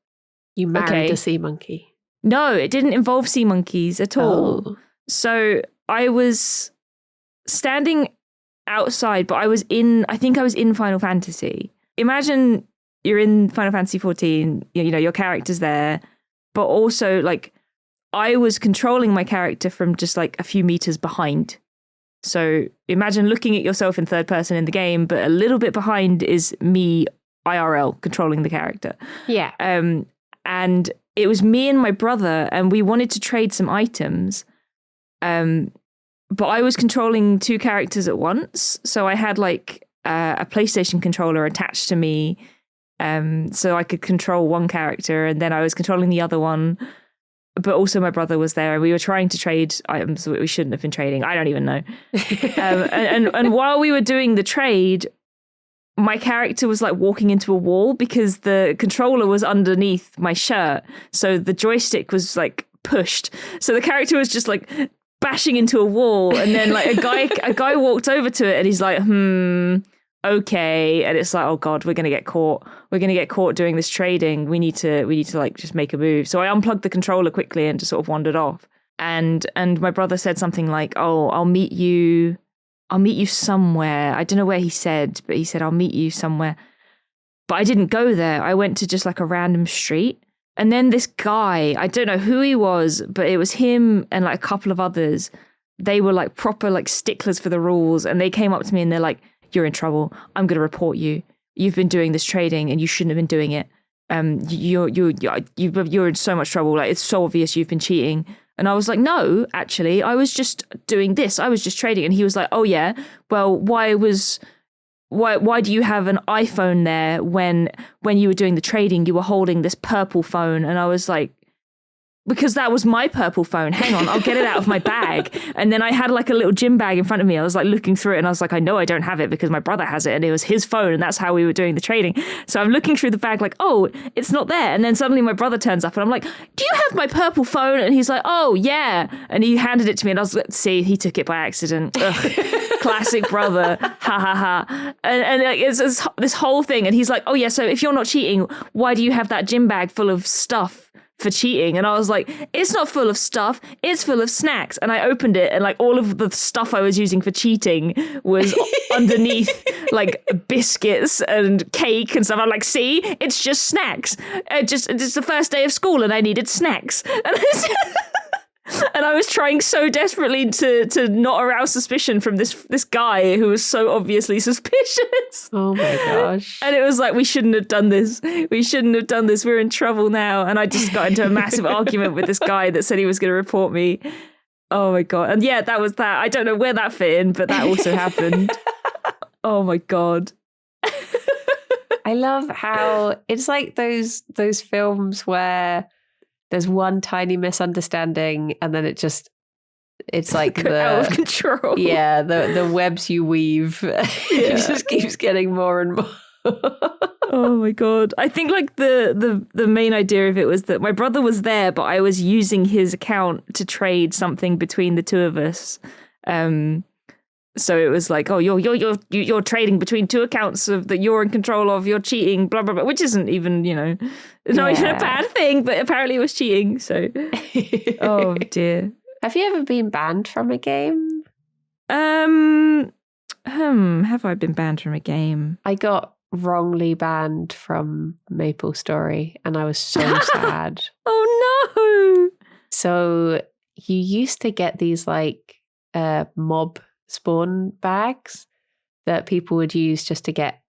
You married a sea monkey. No, it didn't involve sea monkeys at all. Oh. So I was standing outside, but I think I was in Final Fantasy. Imagine you're in Final Fantasy 14, you know, your character's there, but also like I was controlling my character from just like a few meters behind. So imagine looking at yourself in third person in the game, but a little bit behind is me IRL controlling the character. Yeah. And it was me and my brother, and we wanted to trade some items. But I was controlling two characters at once. So I had like a PlayStation controller attached to me, so I could control one character, and then I was controlling the other one. But also my brother was there, and we were trying to trade items that we shouldn't have been trading. I don't even know. And while we were doing the trade, my character was like walking into a wall because the controller was underneath my shirt. So the joystick was like pushed. So the character was just like bashing into a wall. And then like a guy walked over to it and he's like, okay. And it's like, oh God, we're going to get caught. We're going to get caught doing this trading. We need to like just make a move. So I unplugged the controller quickly and just sort of wandered off. And my brother said something like, oh, I'll meet you somewhere. I don't know where he said, but he said, I'll meet you somewhere. But I didn't go there. I went to just like a random street. And then this guy, I don't know who he was, but it was him and like a couple of others. They were like proper like sticklers for the rules. And they came up to me and they're like, you're in trouble. I'm going to report you. You've been doing this trading and you shouldn't have been doing it. You're in so much trouble. Like, it's so obvious you've been cheating. And I was like, no, actually, I was just doing this. I was just trading. And he was like, oh yeah, well, why do you have an iPhone there when you were doing the trading, you were holding this purple phone? And I was like, because that was my purple phone. Hang on, I'll get it out of my bag. And then I had like a little gym bag in front of me. I was like looking through it and I was like, I know I don't have it because my brother has it and it was his phone and that's how we were doing the trading. So I'm looking through the bag like, oh, it's not there. And then suddenly my brother turns up and I'm like, do you have my purple phone? And he's like, oh yeah. And he handed it to me and I was like, see, he took it by accident. Ugh. Classic brother. Ha ha ha. And like, it's this whole thing. And he's like, oh yeah, so if you're not cheating, why do you have that gym bag full of stuff for cheating? And I was like, it's not full of stuff, it's full of snacks. And I opened it and like all of the stuff I was using for cheating was underneath like biscuits and cake and stuff. I'm like, see, it's just snacks. It's the first day of school and I needed snacks. And I was trying so desperately to not arouse suspicion from this guy who was so obviously suspicious. Oh my gosh. And it was like, we shouldn't have done this. We're in trouble now. And I just got into a massive argument with this guy that said he was going to report me. Oh my God. And yeah, that was that. I don't know where that fit in, but that also happened. Oh my God. I love how it's like those films where there's one tiny misunderstanding and then it's like out of control. Yeah, the webs you weave. It just keeps getting more and more. Oh my God. I think like the main idea of it was that my brother was there, but I was using his account to trade something between the two of us. So it was like, oh, you're trading between two accounts that you're in control of. You're cheating, blah blah blah, which isn't even not even a bad thing, but apparently it was cheating. So, oh dear. Have you ever been banned from a game? Have I been banned from a game? I got wrongly banned from MapleStory, and I was so sad. Oh no! So you used to get these like mob spawn bags that people would use just to get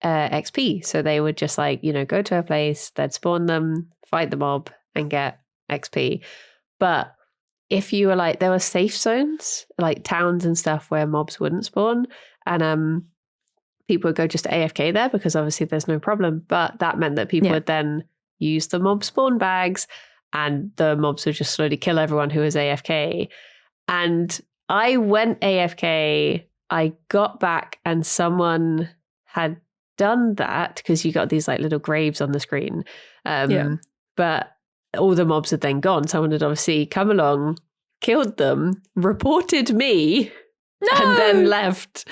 XP. So they would just like, go to a place, they'd spawn them, fight the mob and get XP. But if you were like, there were safe zones, like towns and stuff where mobs wouldn't spawn, and people would go just AFK there because obviously there's no problem. But that meant that people would then use the mob spawn bags and the mobs would just slowly kill everyone who was AFK. And I went AFK, I got back and someone had done that because you got these like little graves on the screen. But all the mobs had then gone. Someone had obviously come along, killed them, reported me, and then left.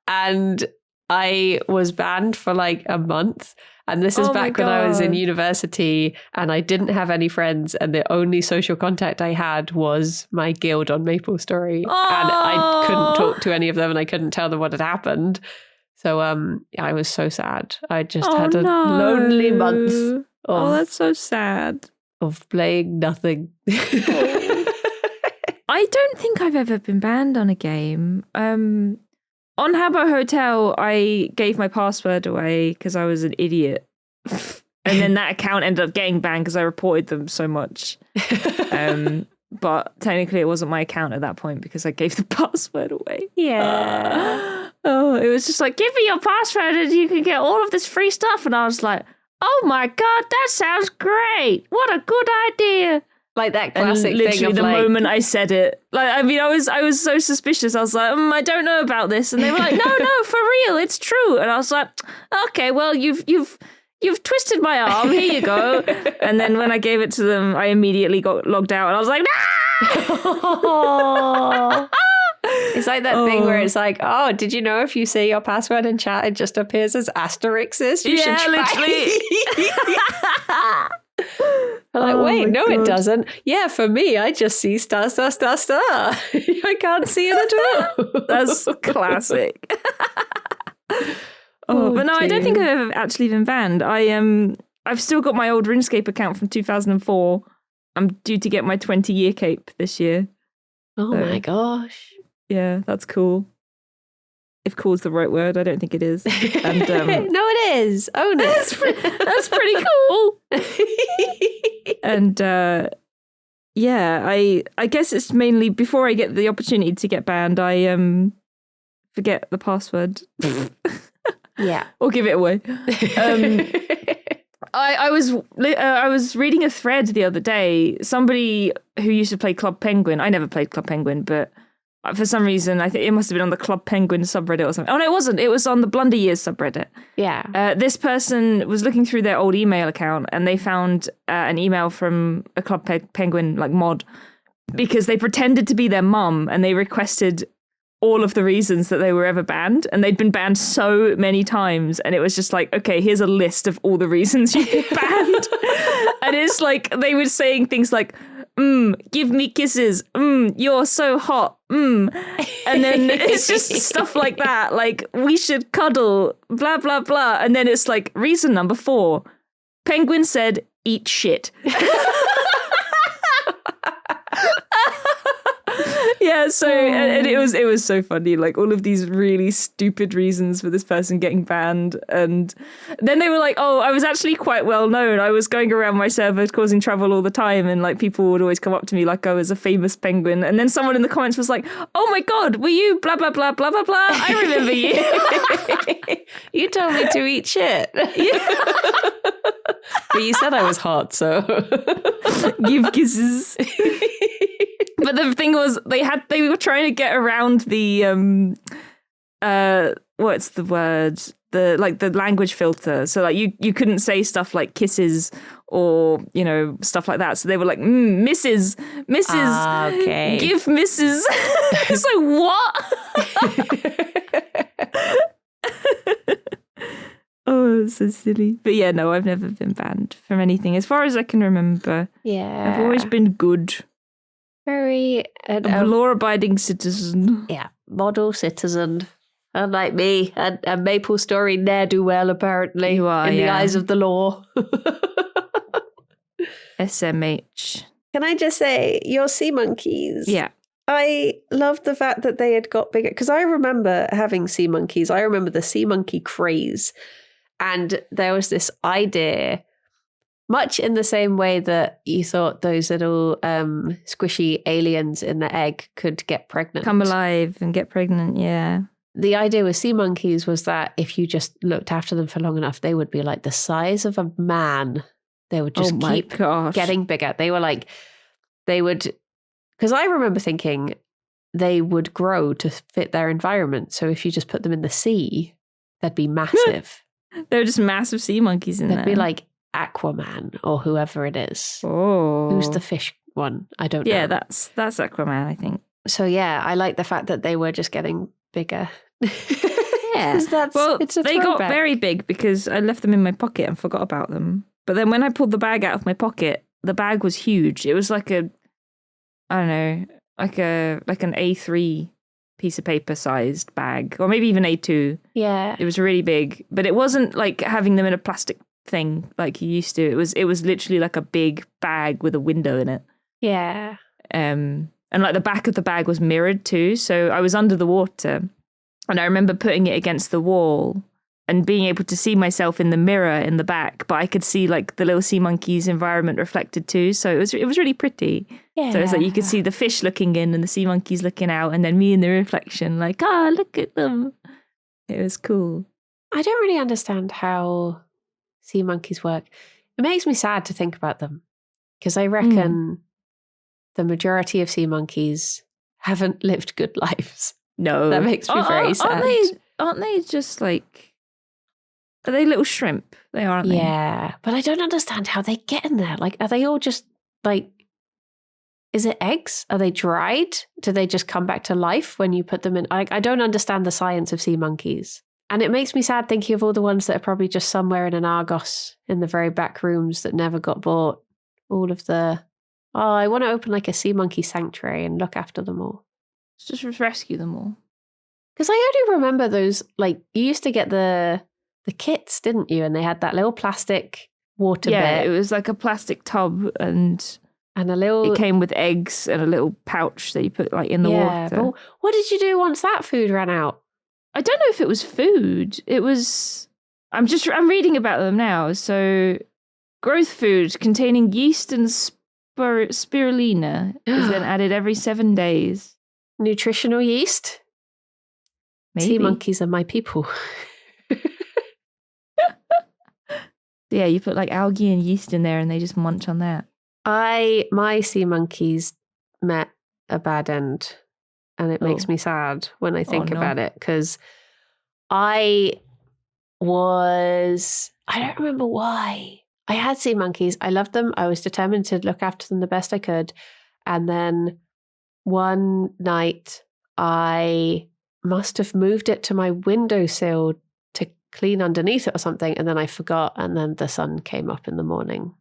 And I was banned for like a month. And this is back when I was in university and I didn't have any friends. And the only social contact I had was my guild on MapleStory. And I couldn't talk to any of them and I couldn't tell them what had happened. So I was so sad. I just had a lonely month. That's so sad. Of playing nothing. I don't think I've ever been banned on a game. On Habbo Hotel, I gave my password away because I was an idiot. And then that account ended up getting banned because I reported them so much. But technically it wasn't my account at that point because I gave the password away. Yeah. It was just like, give me your password and you can get all of this free stuff. And I was like, oh my God, that sounds great. What a good idea. Like that classic and literally thing of the like, moment I said it, like, I mean, I was so suspicious. I was like, I don't know about this. And they were like, no, for real, it's true. And I was like, okay, well, you've twisted my arm. Here you go. And then when I gave it to them, I immediately got logged out. And I was like, no! It's like that thing where it's like, oh, did you know if you say your password in chat, it just appears as asterisks? You should try. Literally. I'm like, wait, no, God. It doesn't. Yeah, for me, I just see star. I can't see it at all. That's classic. But no, I don't think I've ever actually been banned. I've still got my old RuneScape account from 2004. I'm due to get my 20-year cape this year. Oh my gosh. Yeah, that's cool. If cool is the right word, I don't think it is. And, no, it is. Own it. That's pretty cool. And yeah, I guess it's mainly before I get the opportunity to get banned, I forget the password. Yeah. Or give it away. I was reading a thread the other day. Somebody who used to play Club Penguin. I never played Club Penguin, but for some reason, I think it must have been on the Club Penguin subreddit or something. Oh, no, it wasn't. It was on the Blunder Years subreddit. Yeah. This person was looking through their old email account and they found an email from a Club Penguin like mod because they pretended to be their mum and they requested all of the reasons that they were ever banned, and they'd been banned so many times, and it was just like, okay, here's a list of all the reasons you've been banned. And it's like they were saying things like, give me kisses, you're so hot, and then it's just stuff like that, like, we should cuddle, blah blah blah, and then it's like, reason number 4, Penguin said eat shit. Yeah, so and it was so funny, like all of these really stupid reasons for this person getting banned, and then they were like, oh, I was actually quite well known. I was going around my server causing trouble all the time, and like people would always come up to me like I was a famous penguin. And then someone in the comments was like, oh my God, were you blah blah blah blah blah blah? I remember you. You told me to eat shit. But you said I was hot, so give kisses. But the thing was, they were trying to get around the what's the word? The language filter. So like you couldn't say stuff like kisses or, you know, stuff like that. So they were like, Mrs. Okay. Give Mrs. It's like, what? Oh, it's so silly. But yeah, no, I've never been banned from anything as far as I can remember. Yeah. I've always been good. Very a law-abiding citizen. Yeah, model citizen. Unlike me, a Maple Story ne'er-do-well, apparently, you are, in the eyes of the law. SMH. Can I just say, your sea monkeys? Yeah. I love the fact that they had got bigger, because I remember having sea monkeys. I remember the sea monkey craze. And there was this idea, much in the same way that you thought those little squishy aliens in the egg could get pregnant. Come alive and get pregnant, yeah. The idea with sea monkeys was that if you just looked after them for long enough, they would be like the size of a man. They would just keep getting bigger. They were like, because I remember thinking they would grow to fit their environment. So if you just put them in the sea, they'd be massive. They're just massive sea monkeys in there. They'd be like Aquaman or whoever it is. Oh. Who's the fish one? I don't know. Yeah, that's Aquaman, I think. So yeah, I like the fact that they were just getting bigger. Yeah. It's they got very big because I left them in my pocket and forgot about them. But then when I pulled the bag out of my pocket, the bag was huge. It was like an A3 piece of paper sized bag, or maybe even A2. Yeah. It was really big, but it wasn't like having them in a plastic thing like you used to. It was literally like a big bag with a window in it. Yeah. And And like the back of the bag was mirrored too. So I was under the water and I remember putting it against the wall and being able to see myself in the mirror in the back, but I could see like the little sea monkey's environment reflected too. So it was really pretty. Yeah. So it's like you could see the fish looking in and the sea monkeys looking out, and then me in the reflection, like, look at them. It was cool. I don't really understand how sea monkeys work. It makes me sad to think about them because I reckon the majority of sea monkeys haven't lived good lives. No. That makes me very sad. Aren't they just like... Are they little shrimp? They are, aren't they? Yeah, but I don't understand how they get in there. Like, are they all just like... Is it eggs? Are they dried? Do they just come back to life when you put them in? I don't understand the science of sea monkeys. And it makes me sad thinking of all the ones that are probably just somewhere in an Argos in the very back rooms that never got bought. All of the... Oh, I want to open like a sea monkey sanctuary and look after them all. Just rescue them all. Because I only remember those, like, you used to get the kits, didn't you? And they had that little plastic water bit. It was like a plastic tub and a little... It came with eggs and a little pouch that you put like in the water. But what did you do once that food ran out? I don't know if it was food. It was... I'm reading about them now. So growth food containing yeast and spirulina is then added every 7 days. Nutritional yeast? Maybe. Sea monkeys are my people. Yeah, you put like algae and yeast in there and they just munch on that. My sea monkeys met a bad end, and it makes me sad when I think about it, because I don't remember why. I had sea monkeys. I loved them. I was determined to look after them the best I could. And then one night I must have moved it to my windowsill to clean underneath it or something, and then I forgot, and then the sun came up in the morning,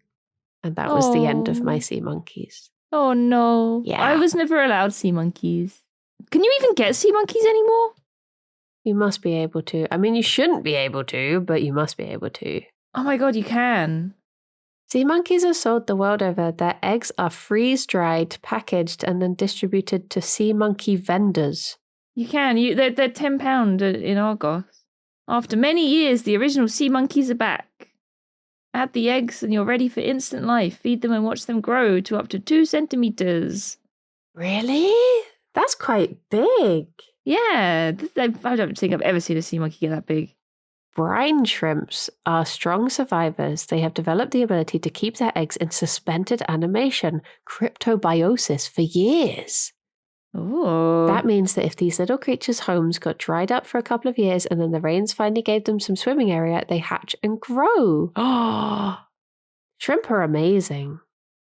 and that was the end of my sea monkeys. Oh no. Yeah. I was never allowed sea monkeys. Can you even get sea monkeys anymore? You must be able to. I mean, you shouldn't be able to, but you must be able to. Oh my god, you can. Sea monkeys are sold the world over. Their eggs are freeze-dried, packaged, and then distributed to sea monkey vendors. You can. They're £10 in Argos. After many years, the original sea monkeys are back. Add the eggs and you're ready for instant life. Feed them and watch them grow to up to 2 centimeters. Really? That's quite big. Yeah. I don't think I've ever seen a sea monkey get that big. Brine shrimps are strong survivors. They have developed the ability to keep their eggs in suspended animation, cryptobiosis, for years. Oh. That means that if these little creatures' homes got dried up for a couple of years and then the rains finally gave them some swimming area, they hatch and grow. Oh, shrimp are amazing.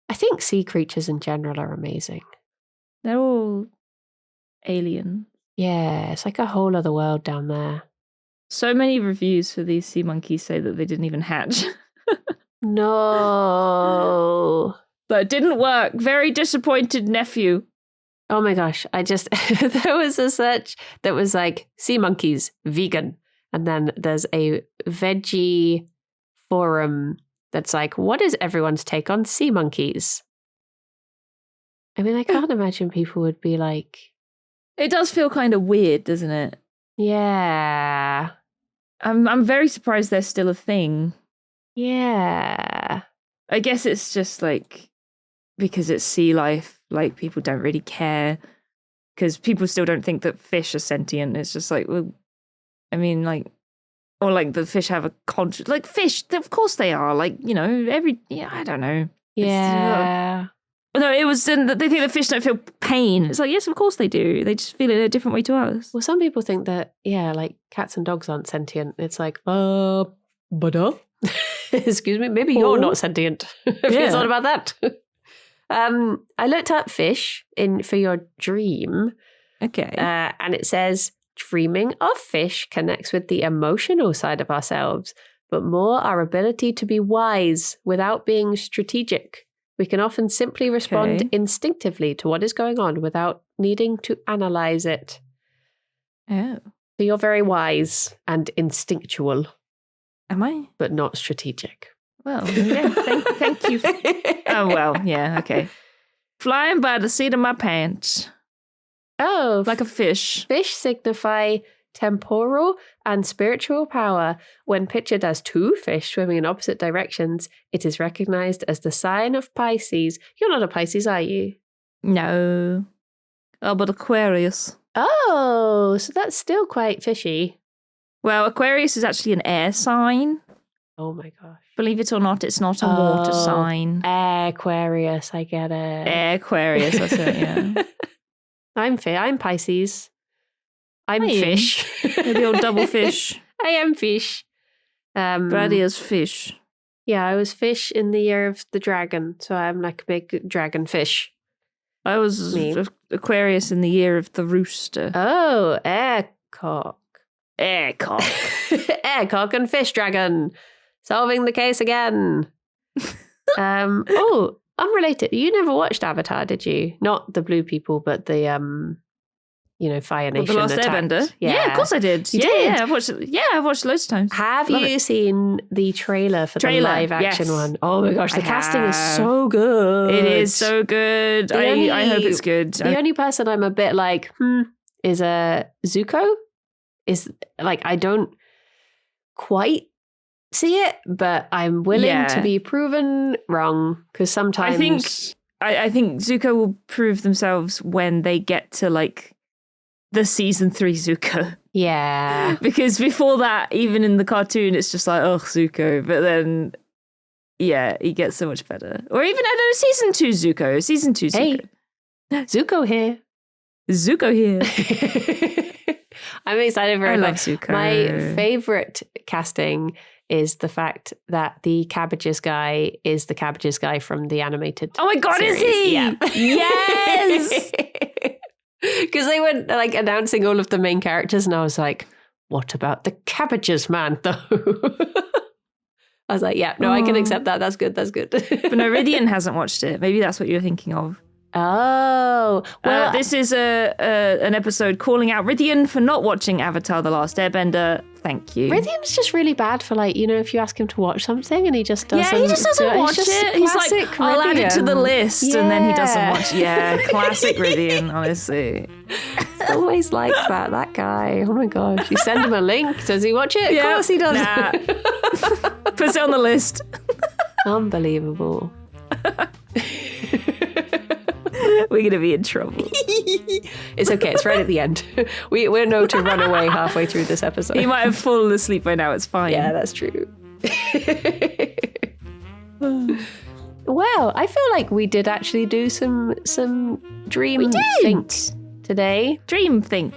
I think sea creatures in general are amazing. They're all alien. Yeah, it's like a whole other world down there. So many reviews for these sea monkeys say that they didn't even hatch. No. But it didn't work. Very disappointed nephew. Oh my gosh, there was a search that was like sea monkeys, vegan. And then there's a veggie forum that's like, what is everyone's take on sea monkeys? I mean, I can't imagine people would be like... It does feel kind of weird, doesn't it? Yeah. I'm very surprised they're still a thing. Yeah. I guess it's just like, because it's sea life. Like, people don't really care because people still don't think that fish are sentient. It's just like, well, I mean, like, or like the fish have a conscience. Like, fish, of course they are. Like, you know, I don't know. Yeah. No, it was, they think the fish don't feel pain. It's like, yes, of course they do. They just feel it in a different way to us. Well, some people think that, yeah, like cats and dogs aren't sentient. It's like, excuse me, maybe you're not sentient. If you thought about that. I looked up fish for your dream. Okay. And it says, dreaming of fish connects with the emotional side of ourselves, but more our ability to be wise without being strategic. We can often simply respond instinctively to what is going on without needing to analyze it. Oh. So you're very wise and instinctual. Am I? But not strategic. Well, yeah, thank you. Oh, well, yeah, okay. Flying by the seat of my pants. Oh, Like a fish. fish signify temporal and spiritual power. When pictured as two fish swimming in opposite directions, it is recognized as the sign of Pisces. You're not a Pisces, are you? No. Oh, but Aquarius. Oh, so that's still quite fishy. Well, Aquarius is actually an air sign. Oh my gosh. Believe it or not, it's not a water sign. Aquarius, I get it. Aquarius, that's it, yeah. I'm Pisces. I'm Are you? fish. You're the old double fish. I am fish. Brady is fish. Yeah, I was fish in the year of the dragon, so I'm like a big dragon fish. I was Me. Aquarius in the year of the rooster. Oh, aircock. Aircock. Aircock and fish dragon. Solving the case again. Oh, unrelated. You never watched Avatar, did you? Not the blue people, but the Fire Nation. The Last attacked. Airbender? Yeah, of course I did. You yeah, did? Yeah, I've watched it loads of times. Have Love you seen the trailer for the live action yes. one? Oh my gosh, the I casting is have. so good. It is so good. I hope it's good. The only person I'm a bit like, is Zuko. Is like, I don't quite see it, but I'm willing to be proven wrong because sometimes I think Zuko will prove themselves when they get to like the season 3 Zuko. Yeah. Because before that, even in the cartoon, it's just like, oh, Zuko. But then, yeah, he gets so much better. Or even, I don't know, season 2 Zuko. Season 2 Zuko. Hey, Zuko here. Zuko here. I'm excited for it. I love Zuko. My favorite casting is the fact that the Cabbages guy is the Cabbages guy from the animated Oh my God, series. is he? Yeah. Yes! Because they went like announcing all of the main characters and I was like, what about the Cabbages man though? I was like, yeah, no, I can accept that. That's good. That's good. But no, Ridian hasn't watched it. Maybe that's what you're thinking of. Oh, well, This is an episode calling out Ridian for not watching Avatar: The Last Airbender. Thank you. Rythian's just really bad for like, if you ask him to watch something and he just doesn't. Yeah, he just doesn't watch it. He's like, I'll add it to the list, and then he doesn't watch. Yeah, classic Ridian, honestly. It's always like that guy. Oh my gosh. You send him a link. Does he watch it? Yeah. Of course he does. Nah. Puts it on the list. Unbelievable. We're going to be in trouble. It's okay. It's right at the end. We're known to run away halfway through this episode. He might have fallen asleep by now. It's fine. Yeah, that's true. Well, I feel like we did actually do some dream thinks today. Dream think.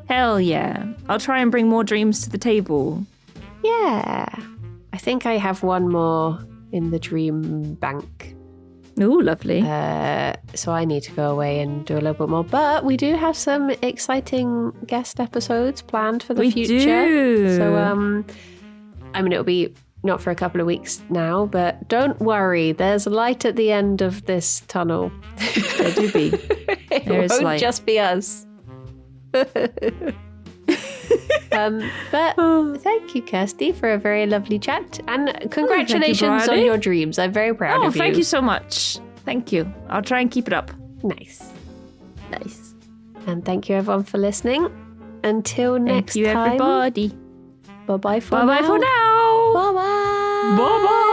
Hell yeah. I'll try and bring more dreams to the table. Yeah. I think I have one more in the dream bank. Ooh, lovely. So I need to go away and do a little bit more. But we do have some exciting guest episodes planned for the future. Do. So, it'll be not for a couple of weeks now, but don't worry. There's light at the end of this tunnel. There do be. It There is won't light. just be us. But thank you, Kirsty, for a very lovely chat. And congratulations on your dreams. I'm very proud of you. Thank you so much. Thank you. I'll try and keep it up. Nice. Nice. And thank you, everyone, for listening. Until next Thank you, time. everybody. Bye-bye for Bye-bye now. for now. Bye-bye. Bye-bye.